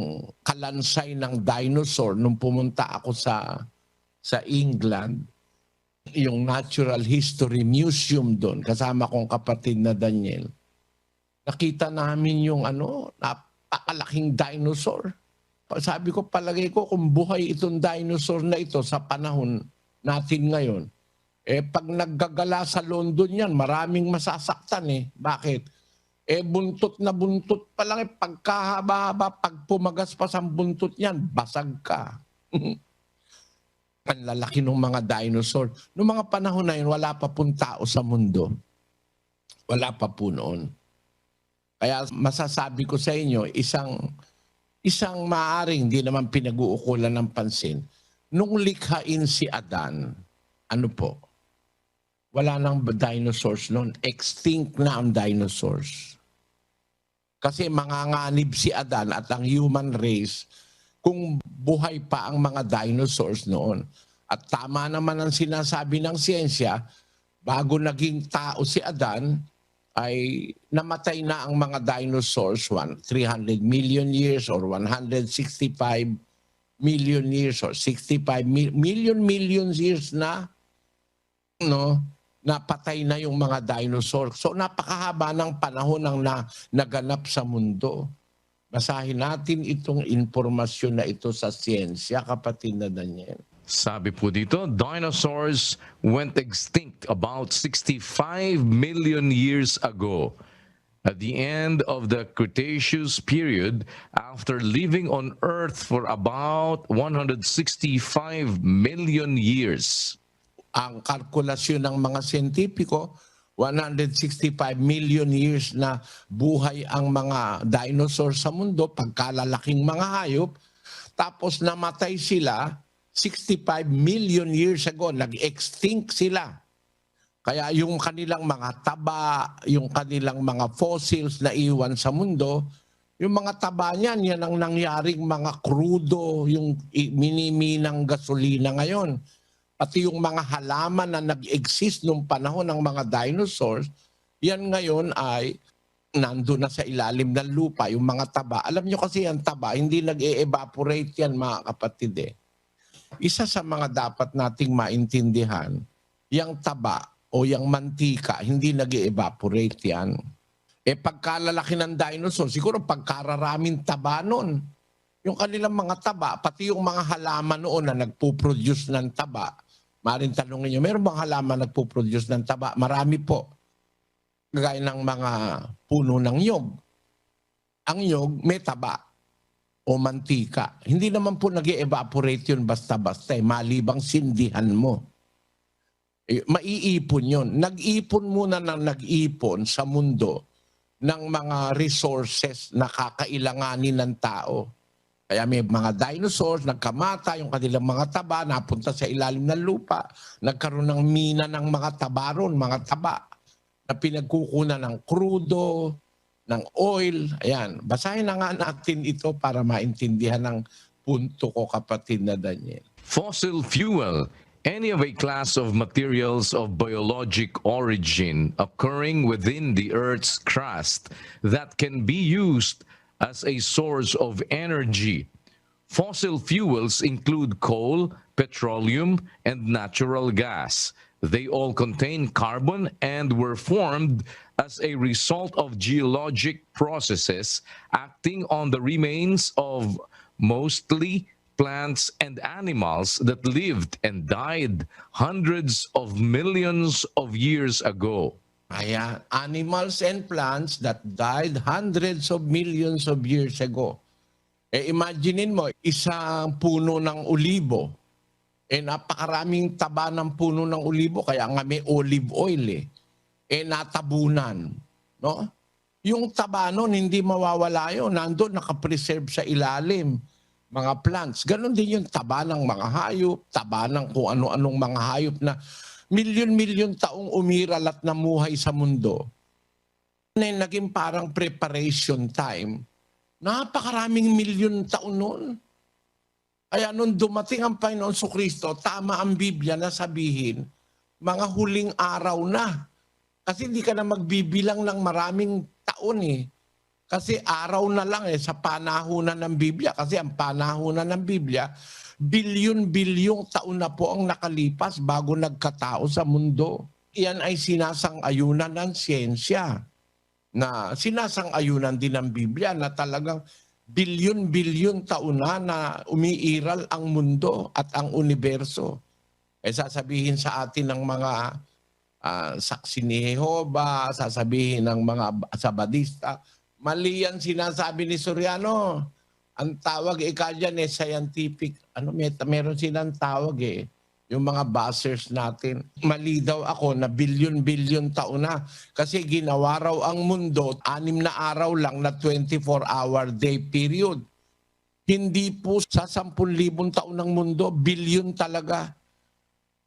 kalansay ng dinosaur nung pumunta ako sa England. yung Natural History Museum doon, kasama kong kapatid na Daniel, nakita namin yung napakalaking dinosaur. Sabi ko, palagay ko kung buhay itong dinosaur na ito sa panahon natin ngayon, pag naggagala sa London yan, maraming masasaktan eh. Bakit? Buntot na buntot pa lang, pagkahaba-haba, pag pumagas pa sa buntot yan, basag ka. Ang lalaki ng mga dinosaur. Noong mga panahon na yun, wala pa pong tao sa mundo. Wala pa po noon. Kaya masasabi ko sa inyo, isang maaring hindi naman pinag-uukulan ng pansin. Nung likhain si Adan, ano po? Wala nang dinosaurs noon. Extinct na ang dinosaurs. Kasi manganganib si Adan at ang human race kung buhay pa ang mga dinosaurs noon. At tama naman ang sinasabi ng siyensya, bago naging tao si Adan, ay namatay na ang mga dinosaurs 300 million years or 165 million years or 65 million years na napatay na yung mga dinosaurs. So napakahaba ng panahon ang naganap sa mundo. Basahin natin itong impormasyon na ito sa siyensya, kapatid na Daniel. Sabi po dito, dinosaurs went extinct about 65 million years ago. At the end of the Cretaceous period, after living on Earth for about 165 million years. Ang kalkulasyon ng mga siyentipiko, 165 million years na buhay ang mga dinosaurs sa mundo, pagkalalaking mga hayop, tapos namatay sila 65 million years ago, nag-extinct sila. Kaya yung kanilang mga taba, yung kanilang mga fossils na iwan sa mundo, yung mga taba niyan, yan ang nangyaring mga krudo, yung miniminang gasolina ngayon. Pati yung mga halaman na nag-exist nung panahon ng mga dinosaurs, yan ngayon ay nandun na sa ilalim ng lupa, yung mga taba. Alam nyo kasi yung taba, hindi nag-e-evaporate yan mga kapatid eh. Isa sa mga dapat nating maintindihan, yung taba o yung mantika, hindi nag-e-evaporate yan. Pagkalalaki ng dinosaur, siguro pagkararaming taba nun. Yung kanilang mga taba, pati yung mga halaman noon na nagpo-produce ng taba, maaaring tanongin nyo, meron bang halaman nagpo-produce ng taba? Marami po. Gaya ng mga puno ng nyog. Ang nyog may taba o mantika. Hindi naman po nag-evaporate yun basta-basta. Malibang sindihan mo. Maiipon yun. Nag-ipon muna ng nag-ipon sa mundo ng mga resources na kakailanganin ng tao. Kaya may mga dinosaurs, nagkamata, yung kanilang mga taba, napunta sa ilalim ng lupa, nagkaroon ng mina ng mga taba ron, mga taba, na pinagkukunan ng krudo, ng oil. Ayan, basahin na nga natin ito para maintindihan ng punto ko, kapatid na Daniel. Fossil fuel, any of a class of materials of biologic origin occurring within the Earth's crust that can be used as a source of energy. Fossil fuels include coal, petroleum, and natural gas. They all contain carbon and were formed as a result of geologic processes acting on the remains of mostly plants and animals that lived and died hundreds of millions of years ago. Ayan, animals and plants that died hundreds of millions of years ago. Imaginein mo, isang puno ng olibo. Napakaraming taba ng puno ng olibo, kaya nga may olive oil natabunan. No? Yung taba nun, hindi mawawala yun. Nandun, nakapreserve sa ilalim. Mga plants. Ganon din yung taba ng mga hayop, taba ng kung ano-anong mga hayop na milyon-milyon taong umiral at namuhay sa mundo. Naging parang preparation time. Napakaraming milyon taon noon. Kaya nung dumating ang Panginoon Kristo, tama ang Biblia na sabihin, mga huling araw na. Kasi hindi ka na magbibilang ng maraming taon Kasi araw na lang sa panahunan ng Biblia. Kasi ang panahunan ng Biblia, Bilyon-bilyong taon na po ang nakalipas bago nagkatao sa mundo. Iyan ay sinasang-ayunan ng siyensya, na sinasang-ayunan din ng Biblia, na talagang bilyon-bilyon taon na umiiral ang mundo at ang universo. Sasabihin sa atin ng mga saksi ni Jehovah, sasabihin ng mga sabadista, mali yan sinasabi ni Soriano. Ang tawag dyan scientific, meron silang tawag yung mga buzzers natin. Mali daw ako na bilyon-bilyon taon na. Kasi ginawa raw ang mundo, 6 na araw lang na 24-hour day period. Hindi po sa 10,000 taon ng mundo, bilyon talaga.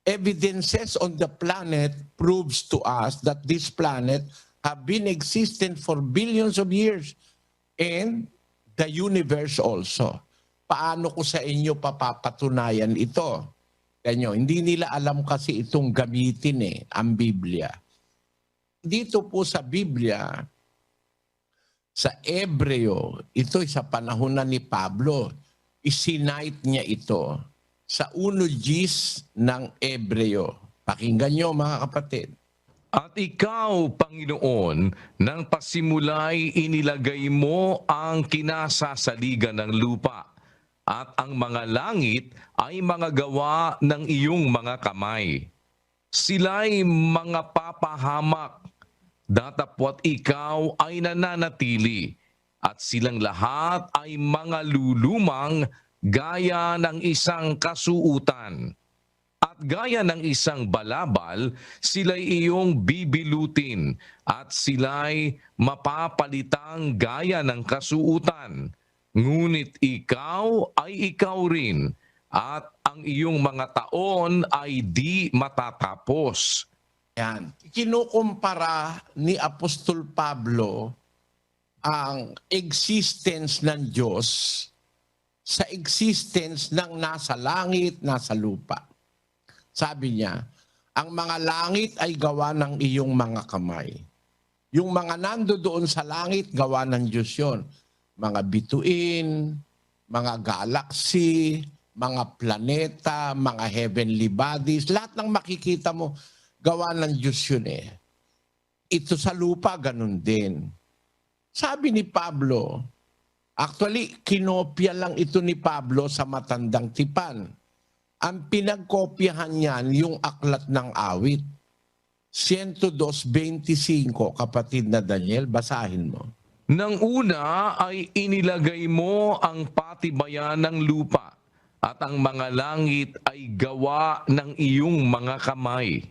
Evidences on the planet proves to us that this planet have been existent for billions of years. And the universe also. Paano ko sa inyo papapatunayan ito? Ganyo, hindi nila alam kasi itong gamitin ang Biblia. Dito po sa Biblia, sa Ebreo, ito sa panahon na ni Pablo, isinite niya ito sa 1 Gs ng Ebreo. Pakinggan nyo mga kapatid. At ikaw, Panginoon, nang pasimulay inilagay mo ang kinasasaligan ng lupa, at ang mga langit ay mga gawa ng iyong mga kamay. Sila'y mga papahamak, datapwat ikaw ay nananatili, at silang lahat ay mga lulumang gaya ng isang kasuutan. At gaya ng isang balabal, sila'y iyong bibilutin, at sila'y mapapalitang gaya ng kasuutan. Ngunit ikaw ay ikaw rin, at ang iyong mga taon ay di matatapos. Yan. Kinukumpara ni Apostol Pablo ang existence ng Diyos sa existence ng nasa langit, nasa lupa. Sabi niya, ang mga langit ay gawa ng iyong mga kamay. Yung mga nandoon sa langit, gawa ng Diyos yun. Mga bituin, mga galaxy, mga planeta, mga heavenly bodies, lahat ng makikita mo, gawa ng Diyos yun Ito sa lupa, ganun din. Sabi ni Pablo, actually, kinopya lang ito ni Pablo sa Matandang Tipan. Ang pinagkopyahan niyan, yung aklat ng awit. 102:25, kapatid na Daniel, basahin mo. Nang una ay inilagay mo ang patibayan ng lupa, at ang mga langit ay gawa ng iyong mga kamay.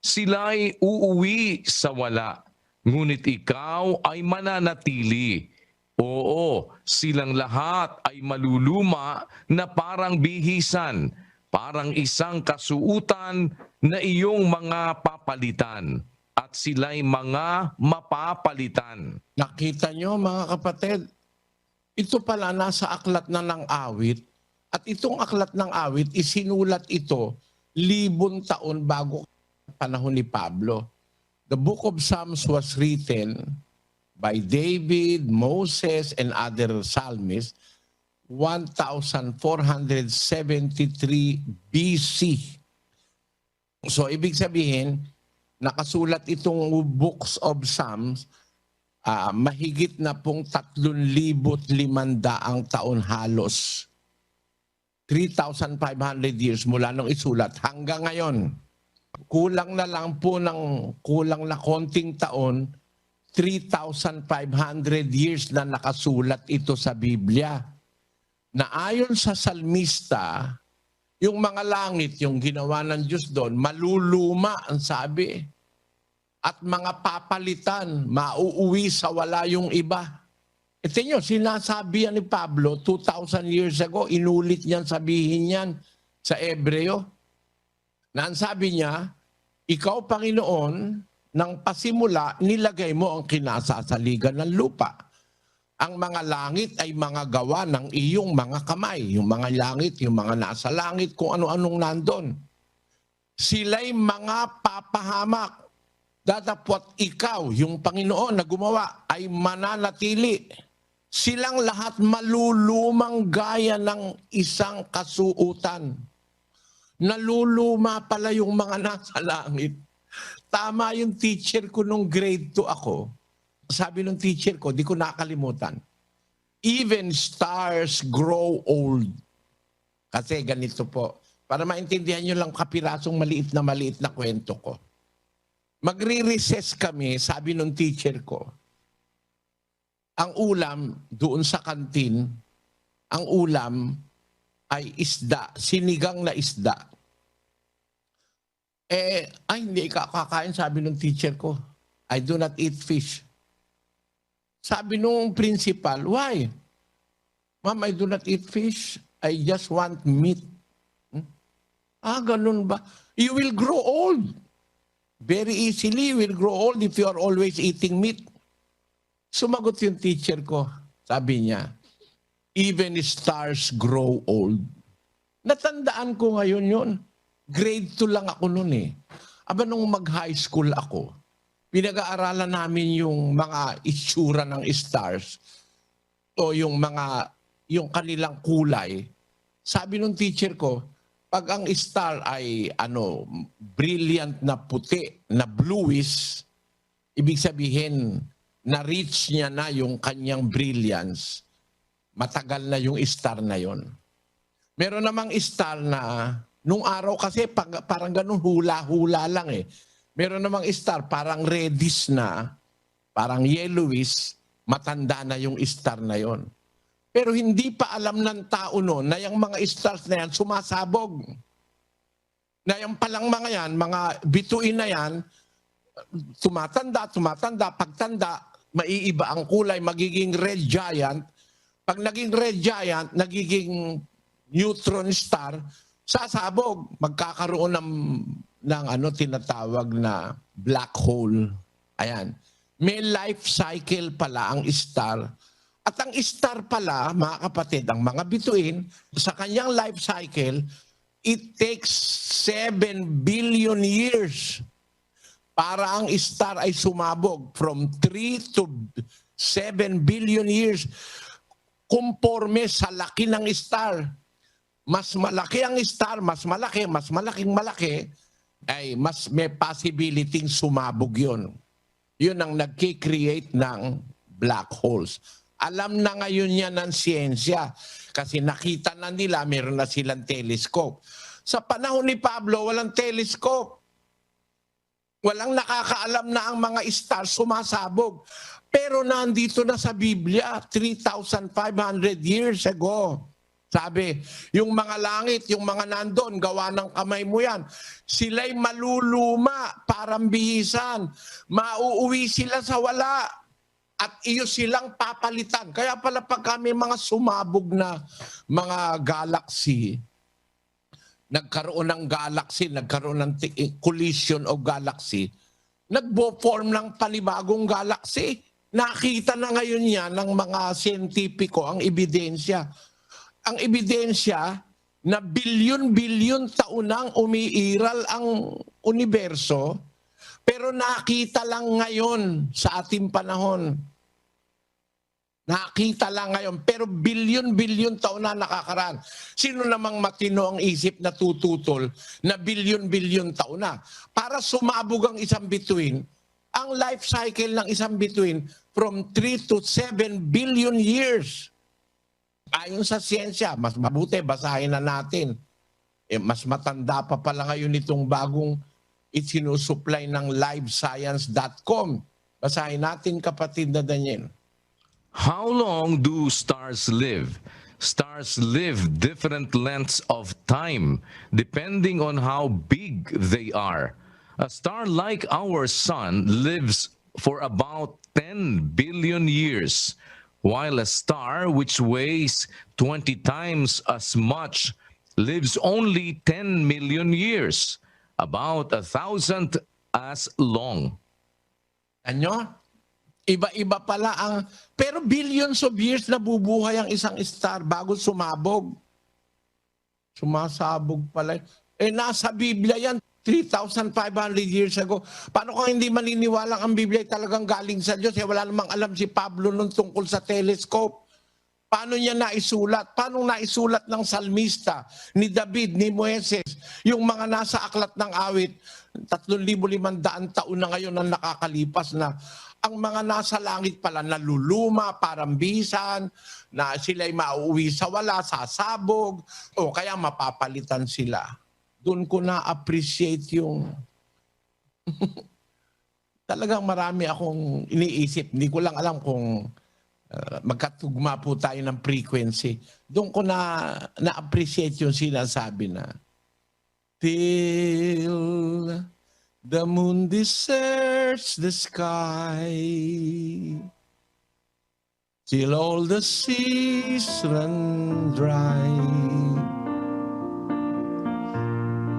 Sila'y uuwi sa wala, ngunit ikaw ay mananatili. Oo, silang lahat ay maluluma na parang bihisan, parang isang kasuutan na iyong mga papalitan, at sila'y mga mapapalitan. Nakita nyo mga kapatid, ito pala nasa aklat na ng awit, at itong aklat ng awit, isinulat ito 1,000 taon bago panahon ni Pablo. The book of Psalms was written by David, Moses, and other psalmists 1473 BC. So ibig sabihin, nakasulat itong books of Psalms mahigit na pong 3,500 taon halos. 3,500 years mula nung isulat hanggang ngayon. Kulang na lang po ng kulang na konting taon, 3,500 years na nakasulat ito sa Biblia. Na ayon sa salmista, yung mga langit, yung ginawa ng Diyos doon, maluluma ang sabi. At mga papalitan, mauuwi sa wala yung iba. Ito nyo, sinasabi yan ni Pablo 2,000 years ago, inulit niyan, sabihin niyan sa Ebreo. Na ang sabi niya, ikaw Panginoon, nang pasimula, nilagay mo ang kinasasaligan ng lupa. Ang mga langit ay mga gawa ng iyong mga kamay. Yung mga langit, yung mga nasa langit, kung ano-anong nandun. Sila'y mga papahamak. Datapwat ikaw, yung Panginoon na gumawa, ay mananatili. Silang lahat malulumang gaya ng isang kasuutan. Naluluma pala yung mga nasa langit. Tama yung teacher ko nung grade 2 ako. Sabi nung teacher ko, di ko nakalimutan. Even stars grow old. Kasi ganito po. Para maintindihan nyo lang kapirasong maliit na kwento ko. Magre-recess kami, sabi nung teacher ko. Ang ulam doon sa kantin, ang ulam ay isda, sinigang na isda. Hindi ka kakain, sabi ng teacher ko. I do not eat fish. Sabi nung principal, why? Ma'am, I do not eat fish. I just want meat. Ganun ba? You will grow old. Very easily, you will grow old if you are always eating meat. Sumagot yung teacher ko. Sabi niya, even stars grow old. Natandaan ko ngayon yun. Grade 2 lang ako noon eh. Aba nung mag-high school ako, pinag-aaralan namin yung mga itsura ng stars o yung kanilang kulay. Sabi nung teacher ko, pag ang star ay brilliant na puti, na bluish, ibig sabihin, na-reach niya na yung kanyang brilliance, matagal na yung star na yon. Meron namang star na, nung araw kasi parang ganun hula-hula lang eh. Meron namang star parang reddish na, parang yellowish, matanda na yung star na yon. Pero hindi pa alam ng tao noon na yung mga stars na yan sumasabog. Na yung palang mga yan, mga bituin na yan, tumatanda, pagtanda, maiiba ang kulay, magiging red giant. Pag naging red giant, nagiging neutron star, sasabog. Magkakaroon ng tinatawag na black hole. Ayan. May life cycle pala ang star. At ang star pala, mga kapatid, ang mga bituin, sa kanyang life cycle, it takes 7 billion years para ang star ay sumabog from 3 to 7 billion years kumporme sa laki ng star. Mas malaki ang star, mas malaking malaki, ay mas may possibility sumabog yun. Yun ang nagki-create ng black holes. Alam na ngayon yan ng siyensya kasi nakita na nila, meron na silang telescope. Sa panahon ni Pablo, walang telescope. Walang nakakaalam na ang mga stars sumasabog. Pero nandito na sa Biblia, 3,500 years ago. Sabi, yung mga langit, yung mga nandun, gawa ng kamay mo yan. Sila'y maluluma, parang bihisan. Mauuwi sila sa wala. At iyo silang papalitan. Kaya pala pag kami mga sumabog na mga galaxy, nagkaroon ng galaxy, nagkaroon ng collision of galaxy, nagbo-form ng panibagong galaxy. Nakita na ngayon yan ng mga siyentipiko ang ebidensya. Ang ebidensya na bilyon-bilyon taon nang umiiral ang universo, pero nakita lang ngayon sa ating panahon. Nakita lang ngayon, pero bilyon-bilyon taon na nakakaraan. Sino namang matino ang isip na tututol na bilyon-bilyon taon na? Para sumabog ang isang bituin, ang life cycle ng isang bituin from 3 to 7 billion years. Ayon sa siyensya, mas mabuti, basahin na natin. Mas matanda pa pala ngayon itong bagong isinusupply ng livescience.com. Basahin natin, kapatid na Daniel. How long do stars live? Stars live different lengths of time depending on how big they are. A star like our sun lives for about 10 billion years, while a star which weighs 20 times as much lives only 10 million years, about 1,000 as long. Ano? Iba-iba pala ang... Pero billions of years nabubuhay ang isang star bago sumabog. Sumasabog pala. Nasa Biblia yan, 3,500 years ago. Paano kung hindi maniniwalang ang Biblia ay talagang galing sa Diyos? Wala namang alam si Pablo nun tungkol sa telescope. Paano niya naisulat? Paano naisulat ng salmista, ni David, ni Moises, yung mga nasa aklat ng awit, 3,500 taon na ngayon ang nakakalipas na ang mga nasa langit pala naluluma, parambisan, na sila'y mauwi sa wala, sasabog, o kaya mapapalitan sila. Doon ko na-appreciate yung talagang marami akong iniisip. Hindi ko lang alam kung magkatugma po tayo ng frequency. Doon ko na-appreciate yung sinasabi na till the moon deserts the sky, till all the seas run dry,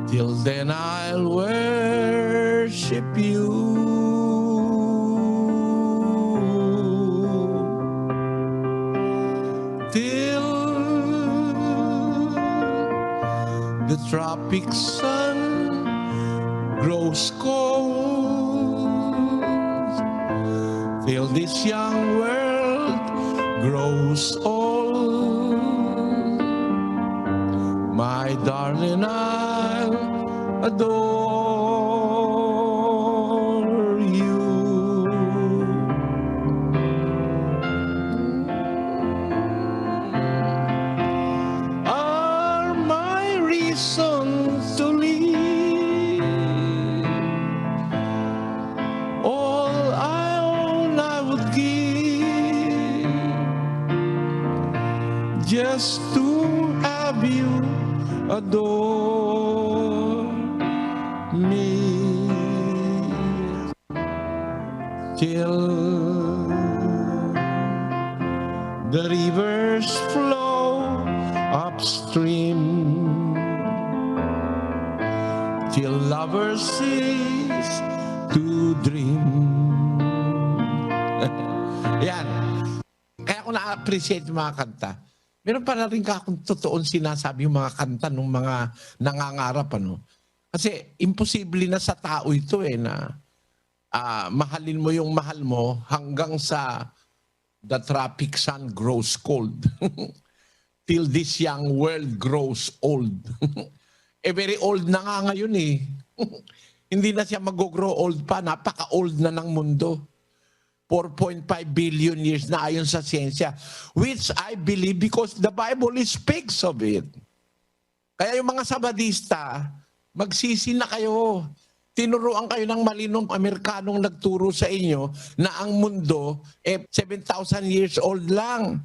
till then I'll worship you. Till the tropic sun grows cold, till this young world grows old, my darling, I'll adore you. Are my reason to live, all I own I would give, just to have you adore me, till the rivers flow upstream, till lovers cease to dream. Yan. Kaya ako na-appreciate yung mga kanta. Meron pala rin ka akong totoong sinasabi yung mga kanta ng mga nangangarap. Ano? Kasi imposible na sa tao ito na mahalin mo yung mahal mo hanggang sa the tropic sun grows cold. Till this young world grows old. Very old na nga ngayon Hindi na siya mag-grow old pa. Napaka-old na ng mundo. 4.5 billion years na ayon sa siyensya. Which I believe because the Bible speaks of it. Kaya yung mga Sabadista, magsisi na kayo. Tinuruan kayo ng malinong Amerikanong nagturo sa inyo na ang mundo 7,000 years old lang.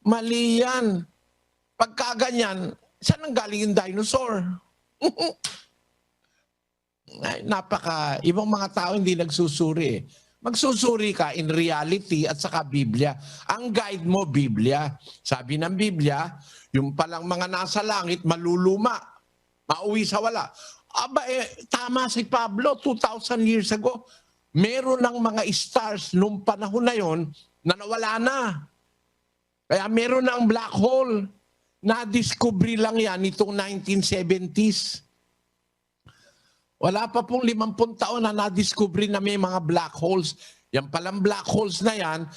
Mali yan. Pagkaganyan, saan ang galing yung dinosaur? Ibang mga tao hindi nagsusuri. Magsusuri ka in reality at saka Biblia. Ang guide mo, Biblia. Sabi ng Biblia, yung palang mga nasa langit, maluluma. Mauwi sa wala. Aba, tama si Pablo, 2,000 years ago. Meron ng mga stars nung panahon na yon na nawala na. Kaya meron ng black hole. Na-discovery lang yan itong 1970s. Wala pa pong 50 taon na na-discovery na may mga black holes. Yan palang black holes na yan,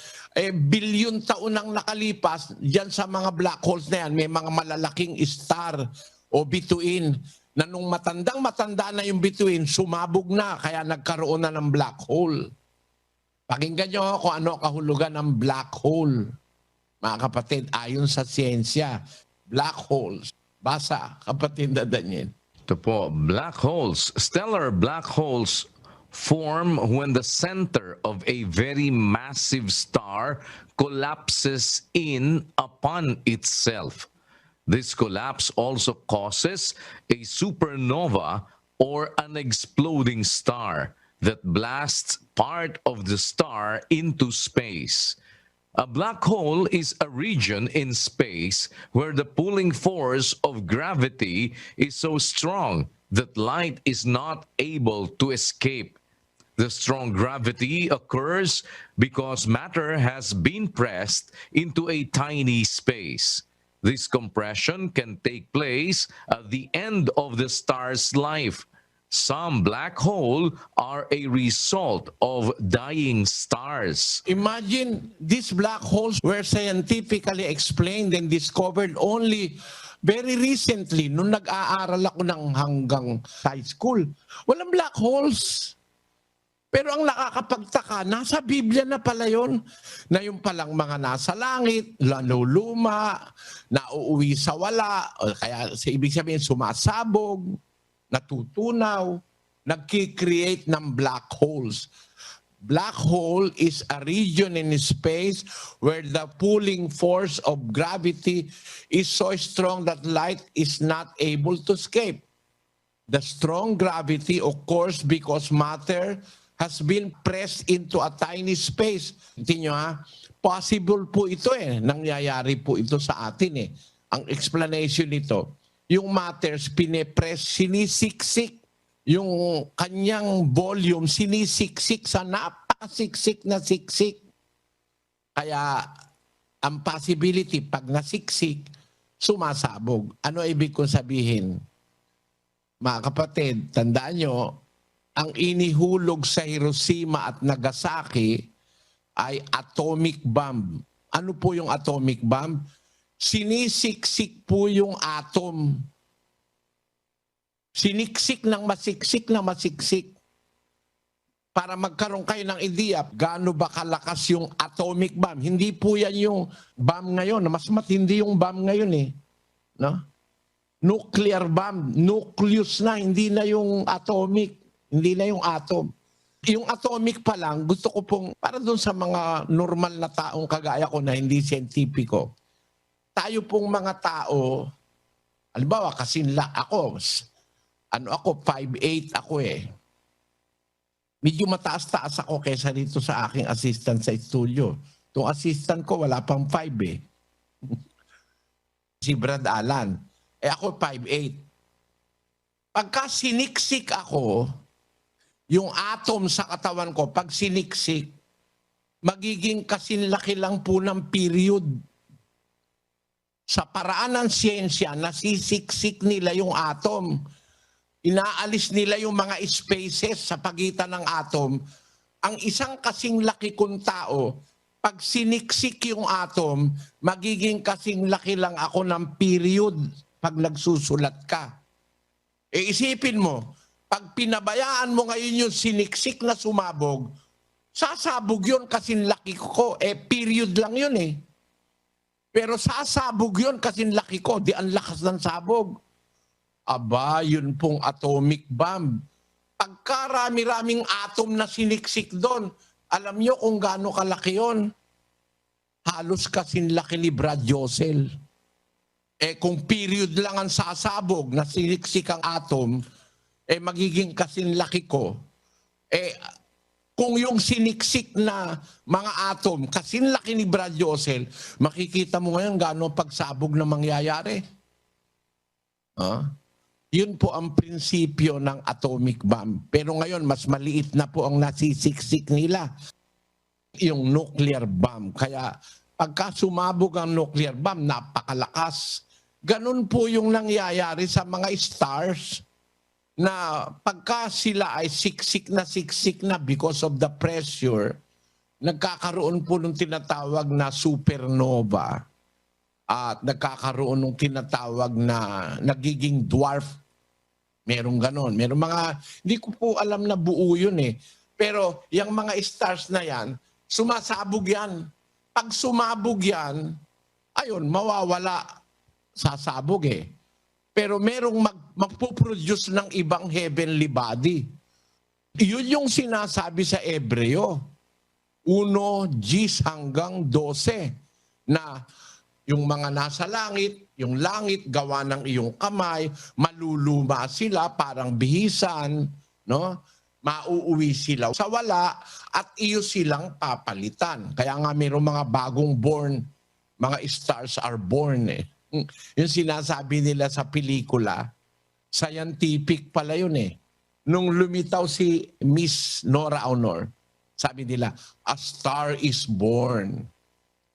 bilyon taon nang nakalipas, dyan sa mga black holes na yan, may mga malalaking star o bituin na nung matanda na yung bituin, sumabog na, kaya nagkaroon na ng black hole. Pakinggan nyo kung ano kahulugan ng black hole. Mga kapatid, ayon sa siyensya, black holes. Basa, kapatid na Daniel. Ito po, black holes. Stellar black holes form when the center of a very massive star collapses in upon itself. This collapse also causes a supernova or an exploding star that blasts part of the star into space. A black hole is a region in space where the pulling force of gravity is so strong that light is not able to escape. The strong gravity occurs because matter has been pressed into a tiny space. This compression can take place at the end of the star's life. Some black hole are a result of dying stars. Imagine these black holes were scientifically explained and discovered only very recently nung nag-aaral ako ng hanggang high school. Walang black holes. Pero ang nakakapagtaka, nasa Biblia na pala yun, na yung palang mga nasa langit, naluluma, nauuwi sa wala, o kaya sa ibig sabihin sumasabog, natutunaw, nagki-create ng black holes. Black hole is a region in space where the pulling force of gravity is so strong that light is not able to escape. The strong gravity occurs because matter has been pressed into a tiny space. Tingnan nyo ha, possible po ito nangyayari po ito sa atin Ang explanation nito, yung matters pinepress, sinisiksik, yung kanyang volume sinisiksik sa napakasiksik na siksik. Kaya ang possibility pag nasiksik, sumasabog. Ano ibig kong sabihin? Mga kapatid, tandaan nyo, ang inihulog sa Hiroshima at Nagasaki ay atomic bomb. Ano po yung atomic bomb? Sinisiksik po yung atom. Siniksik ng masiksik na masiksik. Para magkaroon kayo ng ideya, gaano ba kalakas yung atomic bomb? Hindi po yan yung bomb ngayon. Mas matindi yung bomb ngayon No? Nuclear bomb. Nucleus na, hindi na yung atomic. Hindi na yung atom. Yung atomic pa lang, gusto ko pong, para doon sa mga normal na taong kagaya ko na hindi siyentipiko, tayo pong mga tao, halimbawa, kasinla ako, 5'8" ako Medyo mataas-taas ako kaysa dito sa aking assistant sa studio. Itong assistant ko, wala pang 5 Si Brad Alan. Ako 5'8". Pagka siniksik ako, yung atom sa katawan ko, pag siniksik, magiging kasinlaki lang po ng period. Sa paraan ng siyensya, nasisiksik nila yung atom. Inaalis nila yung mga spaces sa pagitan ng atom. Ang isang kasing laki kong tao, pag siniksik yung atom, magiging kasing laki lang ako ng period pag nagsusulat ka. Isipin mo, pag pinabayaan mo ngayon yung siniksik na sumabog, sasabog yun kasing laki ko. Period lang yun Pero sasabog yun kasing laki ko, di ang lakas ng sabog. Aba, yun pong atomic bomb. Pagkarami-raming atom na siniksik doon, alam nyo kung gaano kalaki yun? Halos kasing laki ni Brad Josel. Kung period lang ang sasabog na siniksik ang atom, magiging kasing laki ko. Kung yung siniksik na mga atom, kasing laki ni Brad Josel, makikita mo ngayon gaano pagsabog na mangyayari. Yun po ang prinsipyo ng atomic bomb. Pero ngayon, mas maliit na po ang nasisiksik nila. Yung nuclear bomb. Kaya pagka sumabog ang nuclear bomb, napakalakas. Ganun po yung nangyayari sa mga stars na pagka sila ay siksik na because of the pressure, nagkakaroon po ng tinatawag na supernova at nagkakaroon ng tinatawag na nagiging dwarf. Merong ganon. Merong mga, hindi ko po alam na buo yun Pero yung mga stars na yan, sumasabog yan. Pag sumabog yan, ayun, mawawala, sasabog Pero merong magpuproduce ng ibang heavenly body. Yun yung sinasabi sa Ebreo. 1:10 hanggang 12 na yung mga nasa langit, yung langit gawa ng iyong kamay, maluluma sila parang bihisan, mauuwi sila sa wala at iyo silang papalitan. Kaya nga mayroong mga bagong born, mga stars are born Yung sinasabi nila sa pelikula, scientific pala yun Nung lumitaw si Miss Nora Honor, sabi nila, a star is born.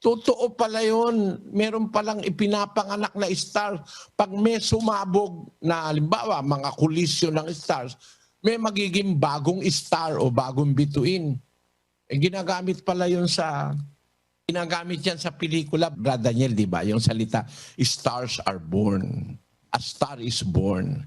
Totoo pala yun. Meron palang ipinapanganak na star. Pag may sumabog na, halimbawa, mga kolisyon ng stars, may magiging bagong star o bagong bituin. Ginagamit pala yun ginagamit yan sa pelikula, Brad Daniel, di ba? Yung salita, stars are born. A star is born.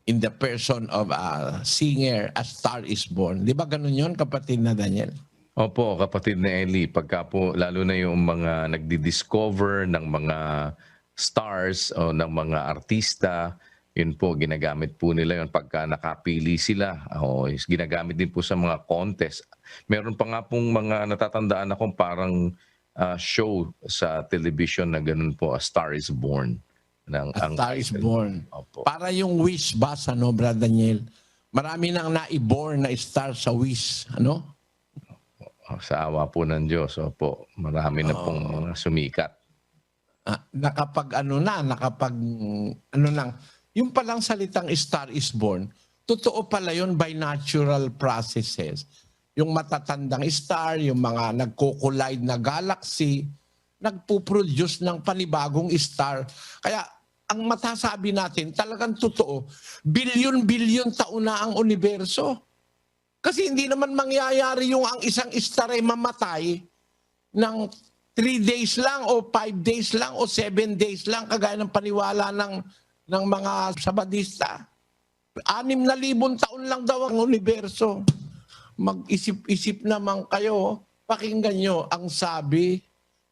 In the person of a singer, a star is born. Di ba ganun yun, kapatid na Daniel? Opo, kapatid na Eli, pagka po, lalo na yung mga nagdi-discover ng mga stars o ng mga artista, yun po, ginagamit po nila yun pagka nakapili sila. O, ginagamit din po sa mga contest. Meron pa nga pong mga natatandaan akong parang show sa television na ganun po, A Star is Born. A Star is Born. Opo. Para yung wish bus, ano, Brad Daniel? Marami nang naiborn na star sa wish, ano? Sa awa po ng Diyos, opo, marami na pong mga sumikat. Yung palang salitang star is born, totoo pala yun by natural processes. Yung matatandang star, yung mga nagko-collide na galaxy, nagpo-produce ng panibagong star. Kaya ang matasabi natin, talagang totoo, bilyon-bilyon taon na ang universo. Kasi hindi naman mangyayari yung ang isang star ay mamatay ng 3 days lang o 5 days lang o 7 days lang kagaya ng paniwala ng mga Sabadista. 6,000 taon lang daw ang universo. Mag-isip-isip naman kayo, pakinggan nyo ang sabi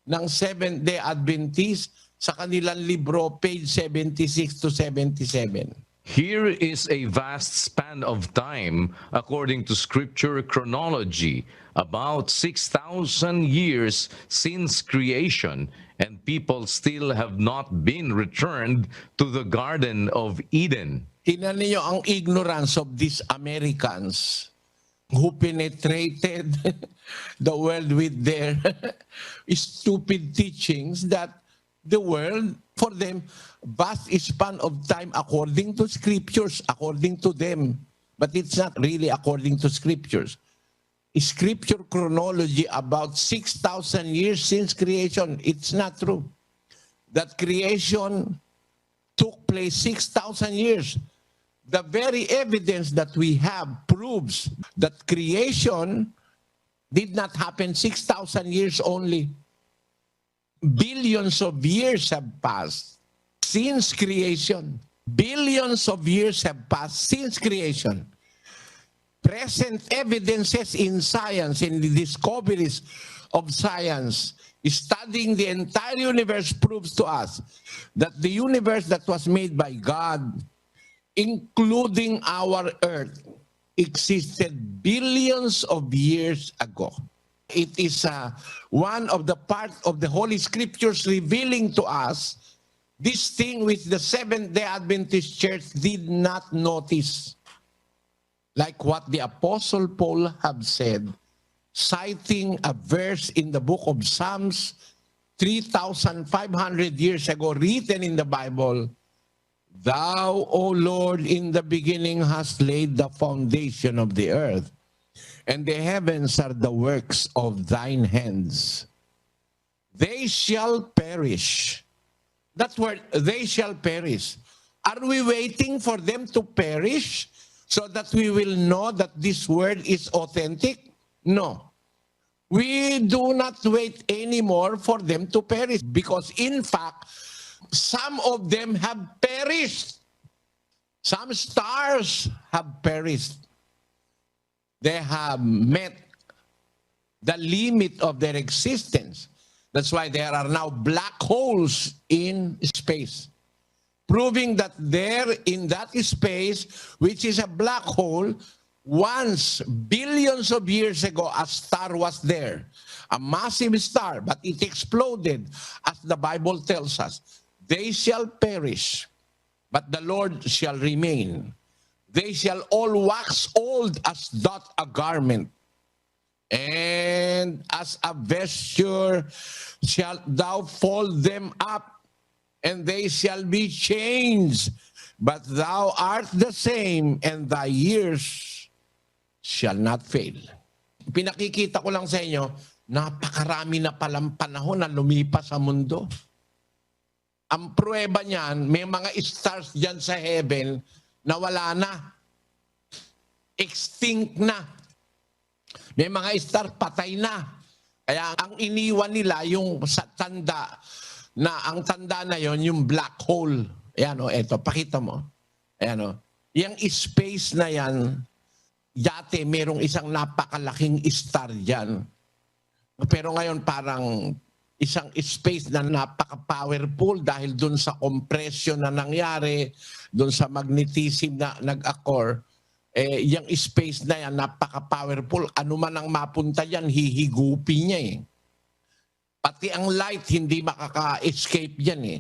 ng Seventh-day Adventist sa kanilang libro, page 76 to 77. Here is a vast span of time, according to scripture chronology, about 6,000 years since creation, and people still have not been returned to the Garden of Eden. Tingnan niyo ang ignorance of these Americans who penetrated the world with their stupid teachings that the world, for them, vast span of time according to scriptures, according to them. But it's not really according to scriptures. Scripture chronology about 6,000 years since creation, it's not true. That creation took place 6,000 years. The very evidence that we have proves that creation did not happen 6,000 years only. Billions of years have passed since creation. Billions of years have passed since creation. Present evidences in science, in the discoveries of science, studying the entire universe proves to us that the universe that was made by God, including our earth, existed billions of years ago. It is one of the part of the Holy Scriptures revealing to us this thing which the Seventh-day Adventist Church did not notice. Like what the Apostle Paul have said, citing a verse in the book of Psalms 3,500 years ago, written in the Bible, Thou, O Lord, in the beginning hast laid the foundation of the earth, and the heavens are the works of thine hands. They shall perish. That word, they shall perish. Are we waiting for them to perish so that we will know that this word is authentic? No. We do not wait anymore for them to perish because in fact, some of them have perished. Some stars have perished. They have met the limit of their existence. That's why there are now black holes in space, proving that there in that space, which is a black hole, once, billions of years ago, a star was there. A massive star, but it exploded, as the Bible tells us. They shall perish, but the Lord shall remain. They shall all wax old as doth a garment, and as a vesture shalt thou fold them up, and they shall be changed. But thou art the same, and thy years shall not fail. Pinakikita ko lang sa inyo, napakarami na palang panahon na lumipas sa mundo. Ang pruweba niyan, may mga stars dyan sa heaven na wala na. extinct na. May mga star patay na. Kaya ang iniwan nila yung sa tanda na ang tanda na yon yung black hole. Ayan o, eto, pakita mo. Ayan o. Yung space na yan, dati merong isang napakalaking star dyan. Pero ngayon parang isang space na napaka-powerful dahil dun sa compression na nangyari, dun sa magnetism na nag-occur, yung space na yan napaka-powerful. Ano man ang mapunta yan, hihigupin niya eh. Pati ang light hindi makaka-escape yan eh.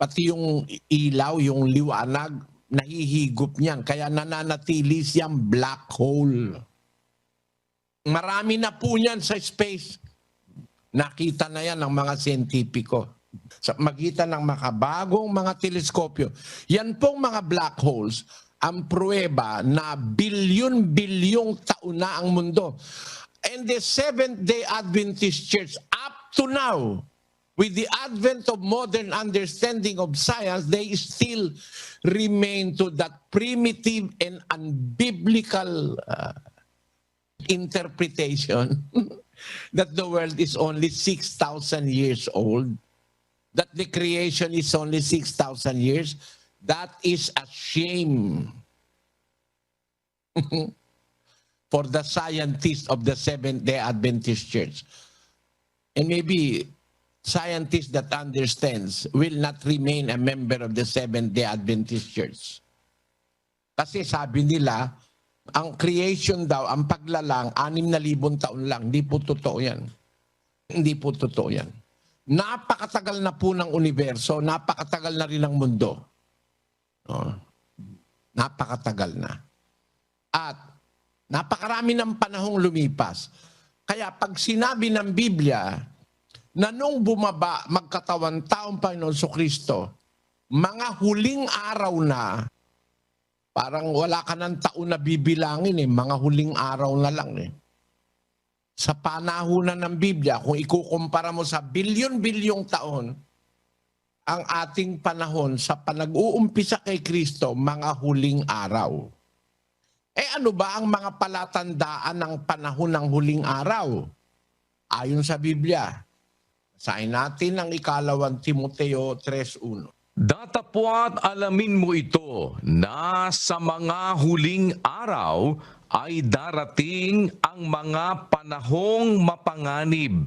Pati yung ilaw, yung liwanag, nahihigop niyan. Kaya nananatili siyang black hole. Marami na po niyan sa space. Nakita na yan ng mga siyentipiko. Sa magitan ng makabagong mga teleskopyo. Yan pong mga black holes, ang pruweba na bilyon-bilyong taon na ang mundo. And the Seventh-day Adventist Church, up to now, with the advent of modern understanding of science, they still remain to that primitive and unbiblical interpretation that the world is only 6,000 years old, that the creation is only 6,000 years. That is a shame for the scientists of the Seventh-day Adventist Church. And maybe scientists that understands will not remain a member of the Seventh-day Adventist Church. Kasi sabi nila, ang creation daw, ang paglalang, 6,000 taon lang. Hindi po totoo yan. Hindi po totoo yan. Napakatagal na po ng universo, napakatagal na rin ng mundo. Oh, napakatagal na. At napakarami ng panahong lumipas. Kaya pag sinabi ng Biblia na nung bumaba magkatawan taong Panginoon Kristo, mga huling araw na, parang wala ka ng taon na bibilangin eh, mga huling araw na lang eh. Sa panahunan ng Biblia, kung ikukumpara mo sa bilyon-bilyong taon, ang ating panahon sa panag-uumpisa kay Kristo, mga huling araw. Ano ba ang mga palatandaan ng panahon ng huling araw? Ayon sa Biblia, sain natin ang 2 Timoteo 3:1. Datapwat alamin mo ito na sa mga huling araw ay darating ang mga panahong mapanganib.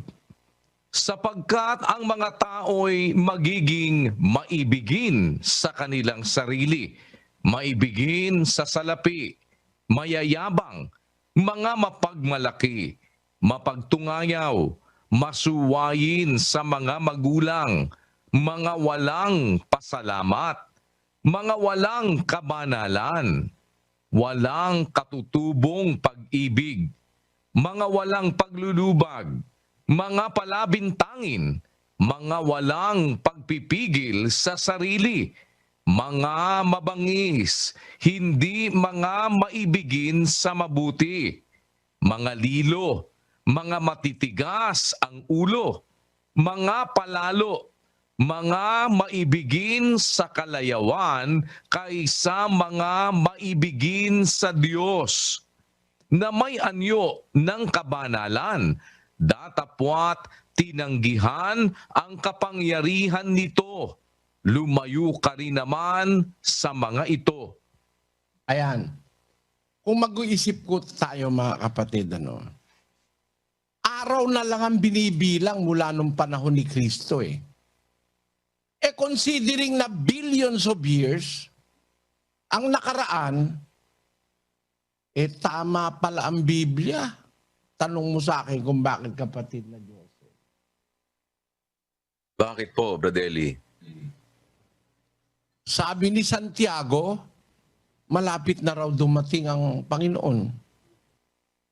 Sapagkat ang mga tao'y magiging maibigin sa kanilang sarili, maibigin sa salapi, mayayabang, mga mapagmalaki, mapagtungayaw, masuwayin sa mga magulang, mga walang pasalamat, mga walang kabanalan, walang katutubong pag-ibig, mga walang paglulubag, mga palabintangin, mga walang pagpipigil sa sarili, mga mabangis, hindi mga maibigin sa mabuti, mga lilo, mga matitigas ang ulo, mga palalo, mga maibigin sa kalayawan kaysa mga maibigin sa Diyos, na may anyo ng kabanalan, datapwat tinanggihan ang kapangyarihan nito, lumayo ka rin naman sa mga ito. Ayan. Kung mag-uisip ko tayo mga kapatid, araw na lang ang binibilang mula nung panahon ni Kristo eh. Considering na billions of years ang nakaraan, tama pala ang Biblia. Tanong mo sa akin kung bakit kapatid na Diyos. Bakit po, Bradeli? Sabi ni Santiago, malapit na raw dumating ang Panginoon.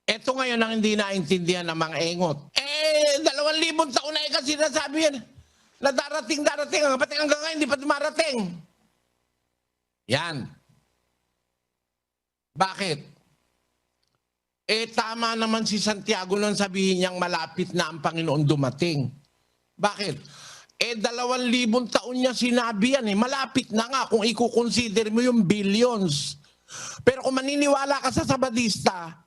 Ito ngayon ang hindi naintindihan ng mga engot. 2,000 taon na kasi nasabi yan. Na darating, ang kapatid hanggang ngayon, hindi pa dumarating. Yan. Bakit? Tama naman si Santiago nang sabihin niyang malapit na ang Panginoon dumating. Bakit? 2,000 taon niya sinabi yan eh. Malapit na nga kung i-consider mo yung billions. Pero kung maniniwala ka sa Sabadista,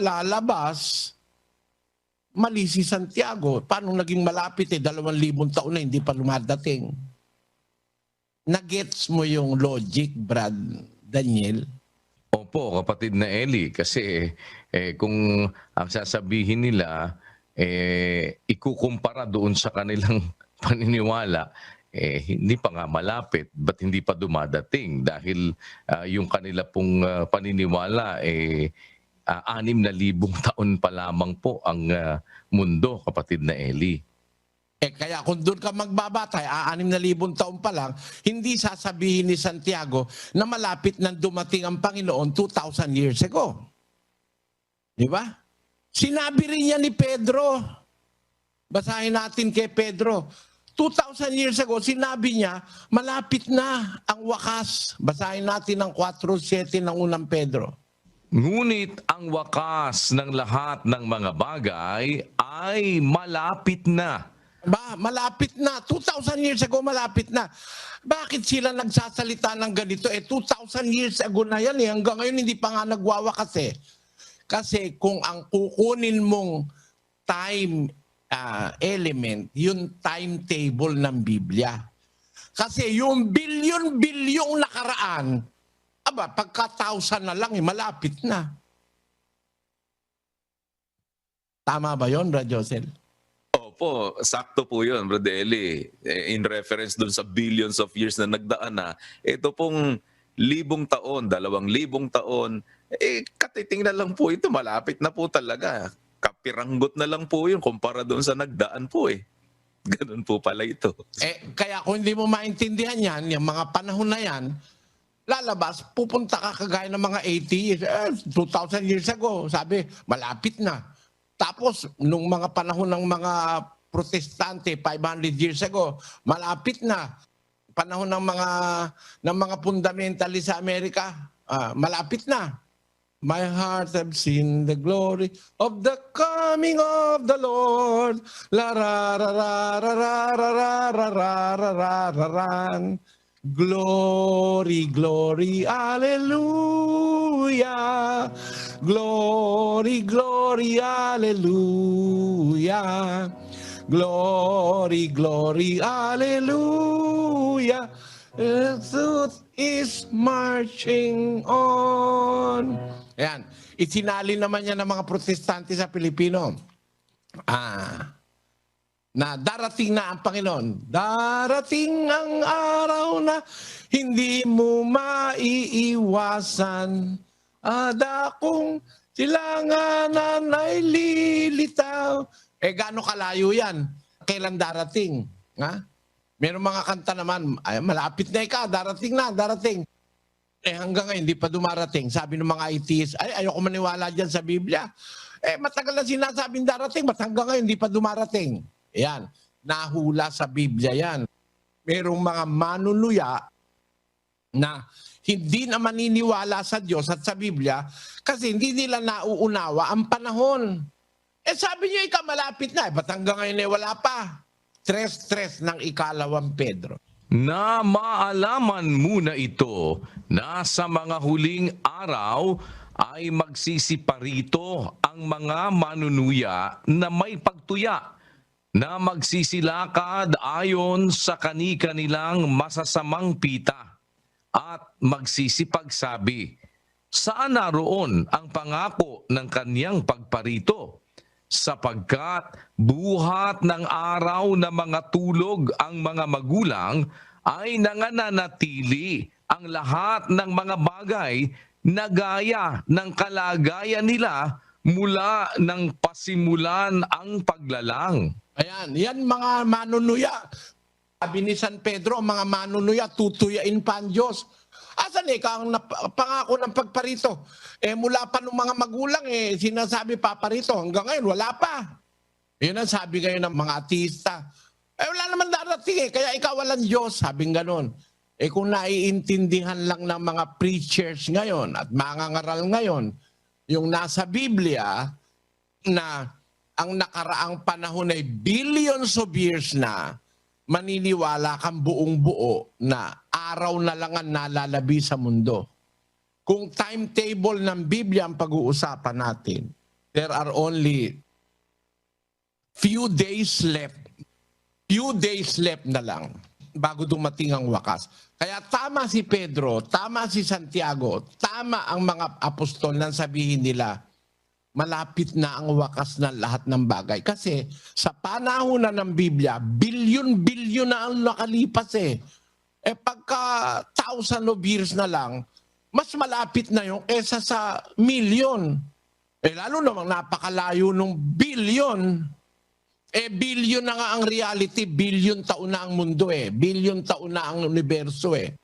lalabas, mali si Santiago. Paano naging malapit 2,000 taon na hindi pa lumadating? Nagets mo yung logic, Brad Daniel? Opo, kapatid na Eli, kasi kung ang sasabihin nila, ikukumpara doon sa kanilang paniniwala, hindi pa nga malapit, ba't hindi pa dumadating? Dahil yung kanila pong paniniwala, 6,000 taon pa lamang po ang mundo, kapatid na Eli. Kaya kung doon ka magbabatay, 6,000 taon pa lang, hindi sasabihin ni Santiago na malapit nang dumating ang Panginoon 2,000 years ago. Di ba? Sinabi rin niya ni Pedro. Basahin natin kay Pedro. 2,000 years ago, sinabi niya, malapit na ang wakas. Basahin natin ang 4:7 ng unang Pedro. Ngunit ang wakas ng lahat ng mga bagay ay malapit na. Malapit na. 2,000 years ago, malapit na. Bakit sila nagsasalita ng ganito? 2,000 years ago na yan. Hanggang ngayon, hindi pa nga nagwawakas eh. Kasi kung ang kukunin mong time element, yung timetable ng Biblia. Kasi yung bilyon-bilyong nakaraan, pagka 1,000 na lang, malapit na. Tama ba yun, Brad Josel? Opo, sakto po yun, Brother Eli. In reference dun sa billions of years na nagdaan na, ito pong 1,000 taon, 2,000 taon, katiting na lang po ito, malapit na po talaga. Kapiranggot na lang po yun kumpara doon sa nagdaan po eh. Ganun po pala ito. Kaya kung hindi mo maintindihan yan, yung mga panahon na yan, lalabas, pupunta ka kagaya ng mga 80 years, 2,000 years ago, sabi, malapit na. Tapos, nung mga panahon ng mga protestante, 500 years ago, malapit na. Panahon ng mga fundamentalist sa Amerika, malapit na. My heart have seen the glory of the coming of the Lord. La ra ra ra ra ra ra ra ra ra ra ra ra ra. Glory, glory, hallelujah. Glory, glory, hallelujah. Glory, glory, hallelujah. The truth is marching on. Ayan. Isinali naman yan ng mga protestante sa Pilipino. Na darating na ang Panginoon. Darating ang araw na hindi mo maiiwasan. Adakong silanganan ay lilitaw. Gaano kalayo yan? Kailan darating? Meron mga kanta naman, malapit na darating na, darating. Hanggang ngayon, hindi pa dumarating. Sabi ng mga atheists, ayoko maniwala dyan sa Biblia. Matagal na sinasabing darating, ba't hanggang ngayon, hindi pa dumarating? Yan, nahula sa Biblia yan. Merong mga manunuluya na hindi na maniniwala sa Diyos at sa Biblia kasi hindi nila nauunawa ang panahon. Sabi niyo, malapit na. Ba't hanggang ngayon wala pa? Stress ng 2 Pedro. Na maalaman muna ito na sa mga huling araw ay magsisiparito ang mga manunuya na may pagtuya na magsisilakad ayon sa kani-kanilang masasamang pita at magsisipagsabi, saan naroon ang pangako ng kaniyang pagparito? Sapagkat buhat ng araw na mga tulog ang mga magulang ay nangananatili ang lahat ng mga bagay na gaya ng kalagayan nila mula ng pasimulan ang paglalang. Ayan, yan mga manunuya. Sabi ni San Pedro, mga manunuya, tutuyain pa ang Diyos. Asan ang pangako ng pagparito? Mula pa ng mga magulang, sinasabi paparito. Hanggang ngayon, wala pa. Yun ang sabi ngayon ng mga ateista. Wala naman darating kaya ikaw walang Diyos. Sabing ganon. Kung naiintindihan lang ng mga preachers ngayon at mga ngaral ngayon, yung nasa Biblia na ang nakaraang panahon ay billions of years na, maniniwala kang buong buo na araw na lang ang nalalabi sa mundo. Kung timetable ng Biblia ang pag-uusapan natin, there are only few days left. Few days left na lang bago dumating ang wakas. Kaya tama si Pedro, tama si Santiago, tama ang mga apostol nang sabihin nila, malapit na ang wakas ng lahat ng bagay. Kasi sa panahon na ng Biblia, bilyon-bilyon na ang nakalipas eh. Eh pagka 1,000 of years na lang, mas malapit na yung kesa sa milyon. Eh lalo namang napakalayo ng bilyon. Eh bilyon na nga ang reality, bilyon taon na ang mundo eh. Bilyon taon na ang universo eh.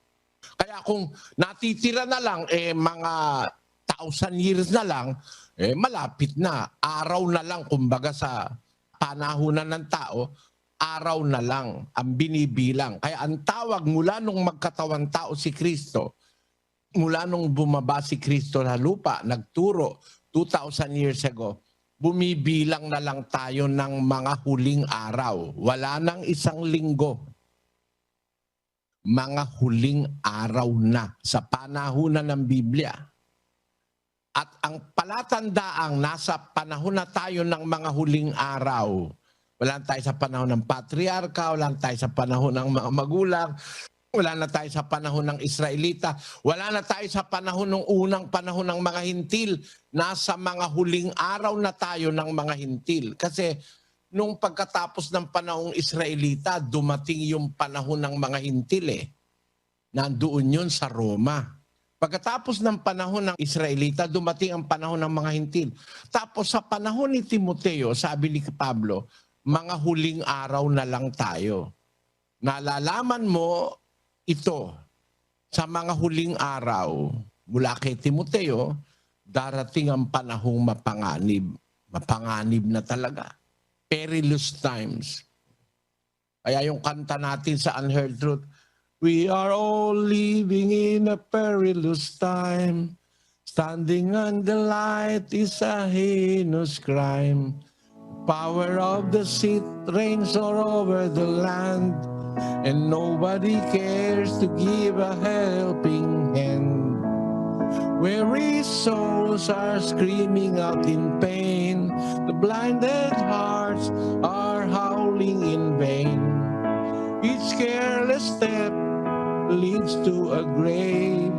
Kaya kung natitira na lang eh mga 1,000 years na lang, eh malapit na. Araw na lang, kumbaga sa panahunan ng tao, araw na lang ang binibilang. Kaya ang tawag mula nung magkatawan tao si Kristo, mula nung bumaba si Kristo sa lupa, nagturo 2,000 years ago, bumibilang na lang tayo ng mga huling araw. Wala nang isang linggo. Mga huling araw na sa panahunan ng Biblia. At ang palatandaang nasa panahon na tayo ng mga huling araw. Wala tayo sa panahon ng patriarka, wala tayo sa panahon ng mga magulang, wala na tayo sa panahon ng Israelita, wala na tayo sa panahon ng unang panahon ng mga hintil. Nasa mga huling araw na tayo ng mga hintil. Kasi nung pagkatapos ng panahong Israelita, dumating yung panahon ng mga hintil eh. Nandoon yun sa Roma. Pagkatapos ng panahon ng Israelita, dumating ang panahon ng mga hintil. Tapos sa panahon ni Timoteo, sabi ni Pablo, mga huling araw na lang tayo. Nalalaman mo ito, sa mga huling araw, mula kay Timoteo, darating ang panahong mapanganib. Mapanganib na talaga. Perilous times. Kaya yung kanta natin sa Unheard Truth, we are all living in a perilous time. Standing on the light is a heinous crime. Power of the seat reigns all over the land, and nobody cares to give a helping hand. Weary souls are screaming out in pain. The blinded hearts are howling in vain. Each careless step leads to a grave,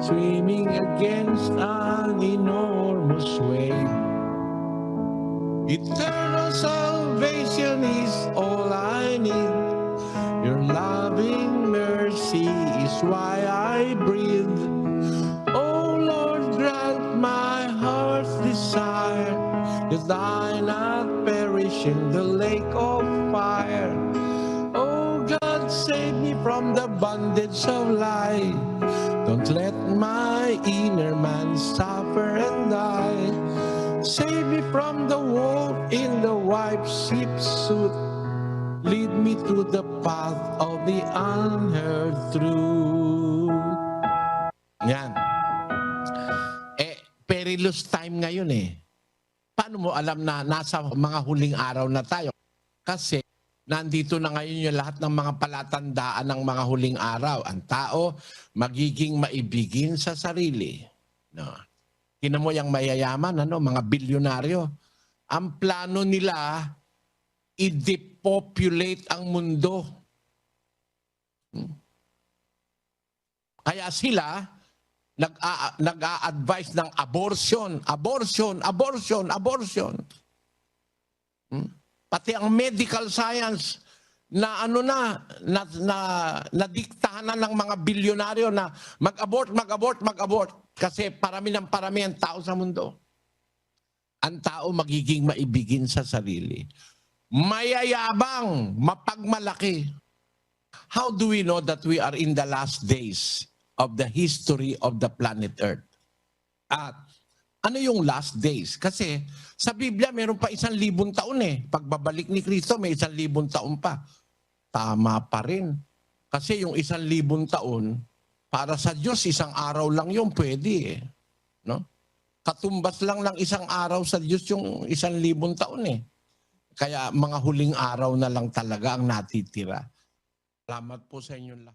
swimming against an enormous wave. Eternal salvation is all I need. Your loving mercy is why I breathe. Oh Lord, grant my heart's desire, that I not perish in the lake of fire. Oh God, save me from the bondage of life. Don't let my inner man suffer and die. Save me from the wolf in the white sheep suit. Lead me to the path of the unheard truth. Yan. Perilous time ngayon eh. Paano mo alam na nasa mga huling araw na tayo? Kasi nandito na ngayon yung lahat ng mga palatandaan ng mga huling araw. Ang tao magiging maibigin sa sarili. No. Tingnan mo yung mayayaman, mga bilyonaryo. Ang plano nila, i-depopulate ang mundo. Kaya sila, nag-a-advise ng abortion. Pati ang medical science na nadiktahan na ng mga bilyonaryo na mag-abort. Kasi parami ang tao sa mundo. Ang tao magiging maibigin sa sarili. Mayayabang, mapagmalaki. How do we know that we are in the last days of the history of the planet Earth? At ano yung last days? Kasi sa Biblia meron pa 1,000 taon eh. Pagbabalik ni Kristo may 1,000 taon pa. Tama pa rin. Kasi yung 1,000 taon, para sa Diyos, isang araw lang yung pwede eh. No? Katumbas lang ng isang araw sa Diyos yung 1,000 taon eh. Kaya mga huling araw na lang talaga ang natitira. Salamat po sa inyong lahat.